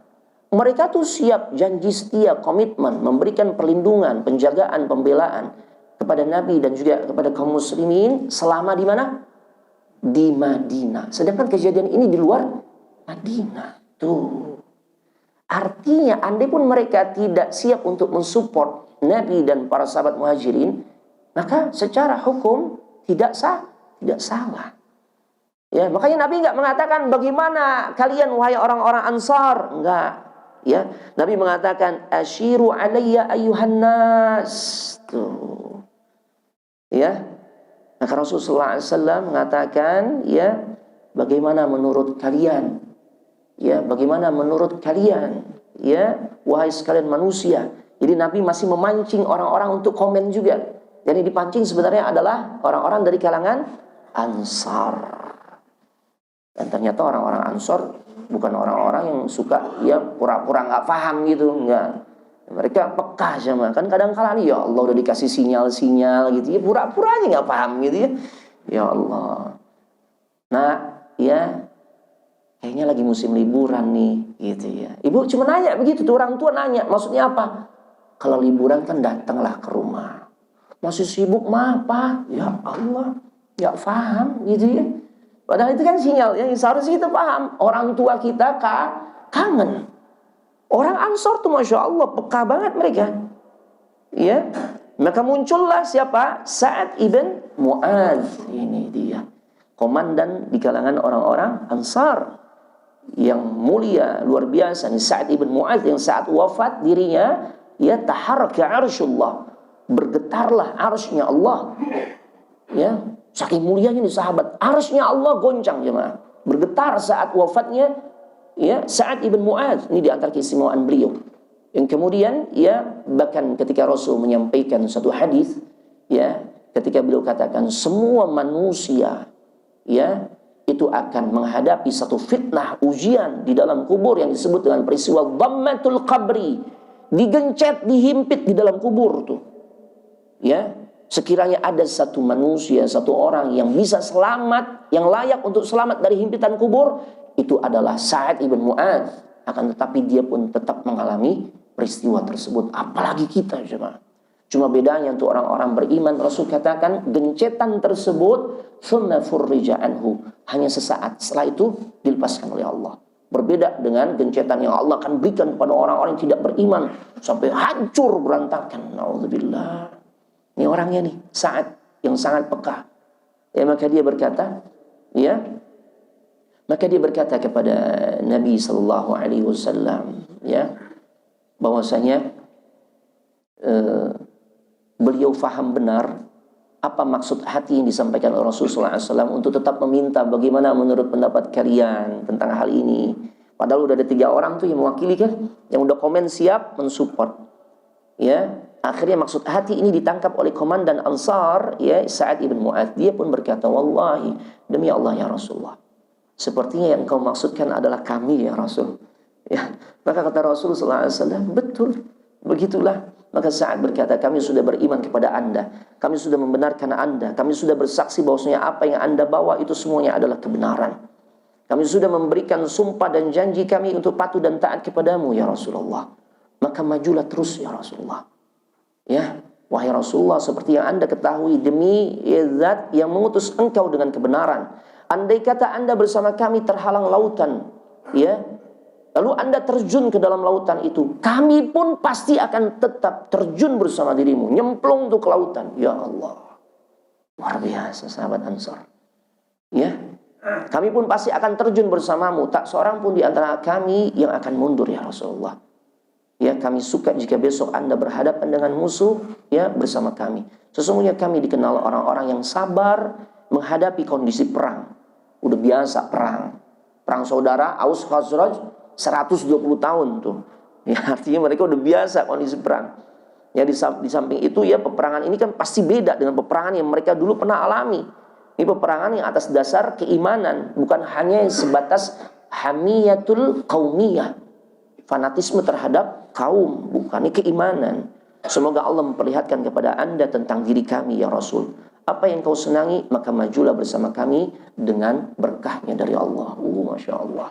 Speaker 1: mereka tuh siap janji setia, komitmen, memberikan perlindungan, penjagaan, pembelaan kepada Nabi dan juga kepada kaum muslimin selama di mana? Di Madinah. Sedangkan kejadian ini di luar Madinah. Tuh. Artinya andai pun mereka tidak siap untuk mensupport Nabi dan para sahabat muhajirin, maka secara hukum tidak salah. Ya, makanya Nabi enggak mengatakan bagaimana kalian wahai orang-orang Ansar, enggak. Ya, Nabi mengatakan asyiru alayya ayyuhan nas. Tuh. Ya. Maka Rasulullah SAW mengatakan, ya, bagaimana menurut kalian? Ya, bagaimana menurut kalian? Ya, wahai sekalian manusia. Jadi Nabi masih memancing orang-orang untuk komen juga. Jadi dipancing sebenarnya adalah orang-orang dari kalangan Ansar. Dan ternyata orang-orang Ansar bukan orang-orang yang suka ya pura-pura nggak paham gitu, enggak. Mereka peka sama. Kan kadang-kala nih, ya Allah udah dikasih sinyal-sinyal gitu ya, pura-pura aja nggak paham gitu ya. Ya Allah. Nah, ya kayaknya lagi musim liburan nih gitu ya. Ibu cuma nanya begitu tuh, orang tua nanya, maksudnya apa? Kalau liburan kan datanglah ke rumah. Masih sibuk mah apa? Ya Allah, nggak paham gitu ya. Padahal itu kan sinyal ya, seharusnya kita paham. Orang tua kita kangen. Orang Ansor tuh Masya Allah peka banget mereka. Ya, maka muncullah siapa? Sa'ad ibn Mu'adz. Ini dia, komandan di kalangan orang-orang Ansar yang mulia luar biasa. Ini Sa'ad ibn Mu'adz yang saat wafat dirinya, ya, taharraka arsyullah, bergetarlah arsy-nya Allah. Ya, saking mulianya nih sahabat, arsy-nya Allah goncang jemaah, bergetar saat wafatnya, ya, Sa'ad ibn Mu'adz. Ini di antara keistimewaan beliau. Yang kemudian, ya, bahkan ketika Rasul menyampaikan satu hadis, ya, ketika beliau katakan semua manusia, ya, itu akan menghadapi satu fitnah ujian di dalam kubur yang disebut dengan peristiwa dhammatul qabri, digencet, dihimpit di dalam kubur tuh. Ya, sekiranya ada satu manusia, satu orang yang bisa selamat, yang layak untuk selamat dari himpitan kubur, itu adalah Sa'ad ibn Mu'adz. Akan tetapi dia pun tetap mengalami peristiwa tersebut. Apalagi kita jemaah. Cuma bedanya untuk orang-orang beriman, Rasul katakan gencetan tersebut thumma furrija anhu, hanya sesaat, setelah itu dilepaskan oleh Allah. Berbeda dengan gencetan yang Allah akan berikan pada orang-orang yang tidak beriman sampai hancur berantakan. Nauzubillah. Ini orangnya nih, Sa'ad yang sangat peka. Ya, maka dia berkata, ya, maka dia berkata kepada Nabi sallallahu alaihi wasallam, ya, bahwasanya beliau faham benar apa maksud hati yang disampaikan oleh Rasulullah SAW untuk tetap meminta bagaimana menurut pendapat kalian tentang hal ini. Padahal udah ada 3 orang tuh yang mewakili kan, yang udah komen siap mensupport. Ya, akhirnya maksud hati ini ditangkap oleh komandan Ansar, ya, Sa'ad ibn Mu'adz. Dia pun berkata, wallahi, demi Allah ya Rasulullah, sepertinya yang kau maksudkan adalah kami ya Rasul. Ya, maka kata Rasulullah SAW, betul, begitulah. Maka Sa'ad berkata, kami sudah beriman kepada Anda, kami sudah membenarkan Anda, kami sudah bersaksi bahwasanya apa yang Anda bawa itu semuanya adalah kebenaran. Kami sudah memberikan sumpah dan janji kami untuk patuh dan taat kepadamu ya Rasulullah. Maka majulah terus ya Rasulullah. Ya, wahai Rasulullah, seperti yang Anda ketahui, demi Zat yang mengutus engkau dengan kebenaran, andai kata Anda bersama kami terhalang lautan, ya, lalu Anda terjun ke dalam lautan itu, kami pun pasti akan tetap terjun bersama dirimu, nyemplung tuh ke lautan. Ya Allah, luar biasa sahabat Ansar. Ya, kami pun pasti akan terjun bersamamu, tak seorang pun di antara kami yang akan mundur ya Rasulullah. Ya, kami suka jika besok Anda berhadapan dengan musuh, ya, bersama kami. Sesungguhnya kami dikenal orang-orang yang sabar menghadapi kondisi perang. Udah biasa perang saudara, Aus Khazraj 120 tahun tuh. Ya, artinya mereka udah biasa kondisi perang. Ya, di samping itu, ya, peperangan ini kan pasti beda dengan peperangan yang mereka dulu pernah alami. Ini peperangan yang atas dasar keimanan, bukan hanya sebatas hamiyatul qaumiyah, fanatisme terhadap kaum, bukan, ini keimanan. Semoga Allah memperlihatkan kepada Anda tentang diri kami ya Rasul. Apa yang kau senangi, maka majulah bersama kami dengan berkahnya dari Allah. Masya Allah.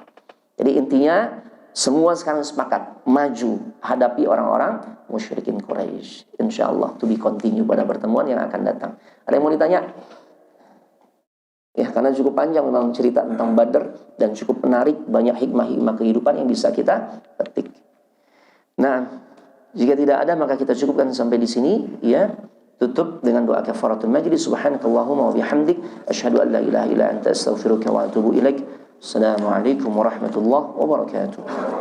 Speaker 1: Jadi intinya, semua sekarang sepakat maju hadapi orang-orang musyrikin Quraisy. Insyaallah to be continue pada pertemuan yang akan datang. Ada yang mau ditanya? Ya, karena cukup panjang memang cerita tentang Badr dan cukup menarik, banyak hikmah-hikmah kehidupan yang bisa kita petik. Nah, jika tidak ada maka kita cukupkan sampai di sini, ya. Tutup dengan doa kafaratul majlis. Subhanakallahumma wa bihamdik asyhadu an la ilaha illa anta astaghfiruka wa atubu ilaik. Assalamualaikum warahmatullahi wabarakatuh.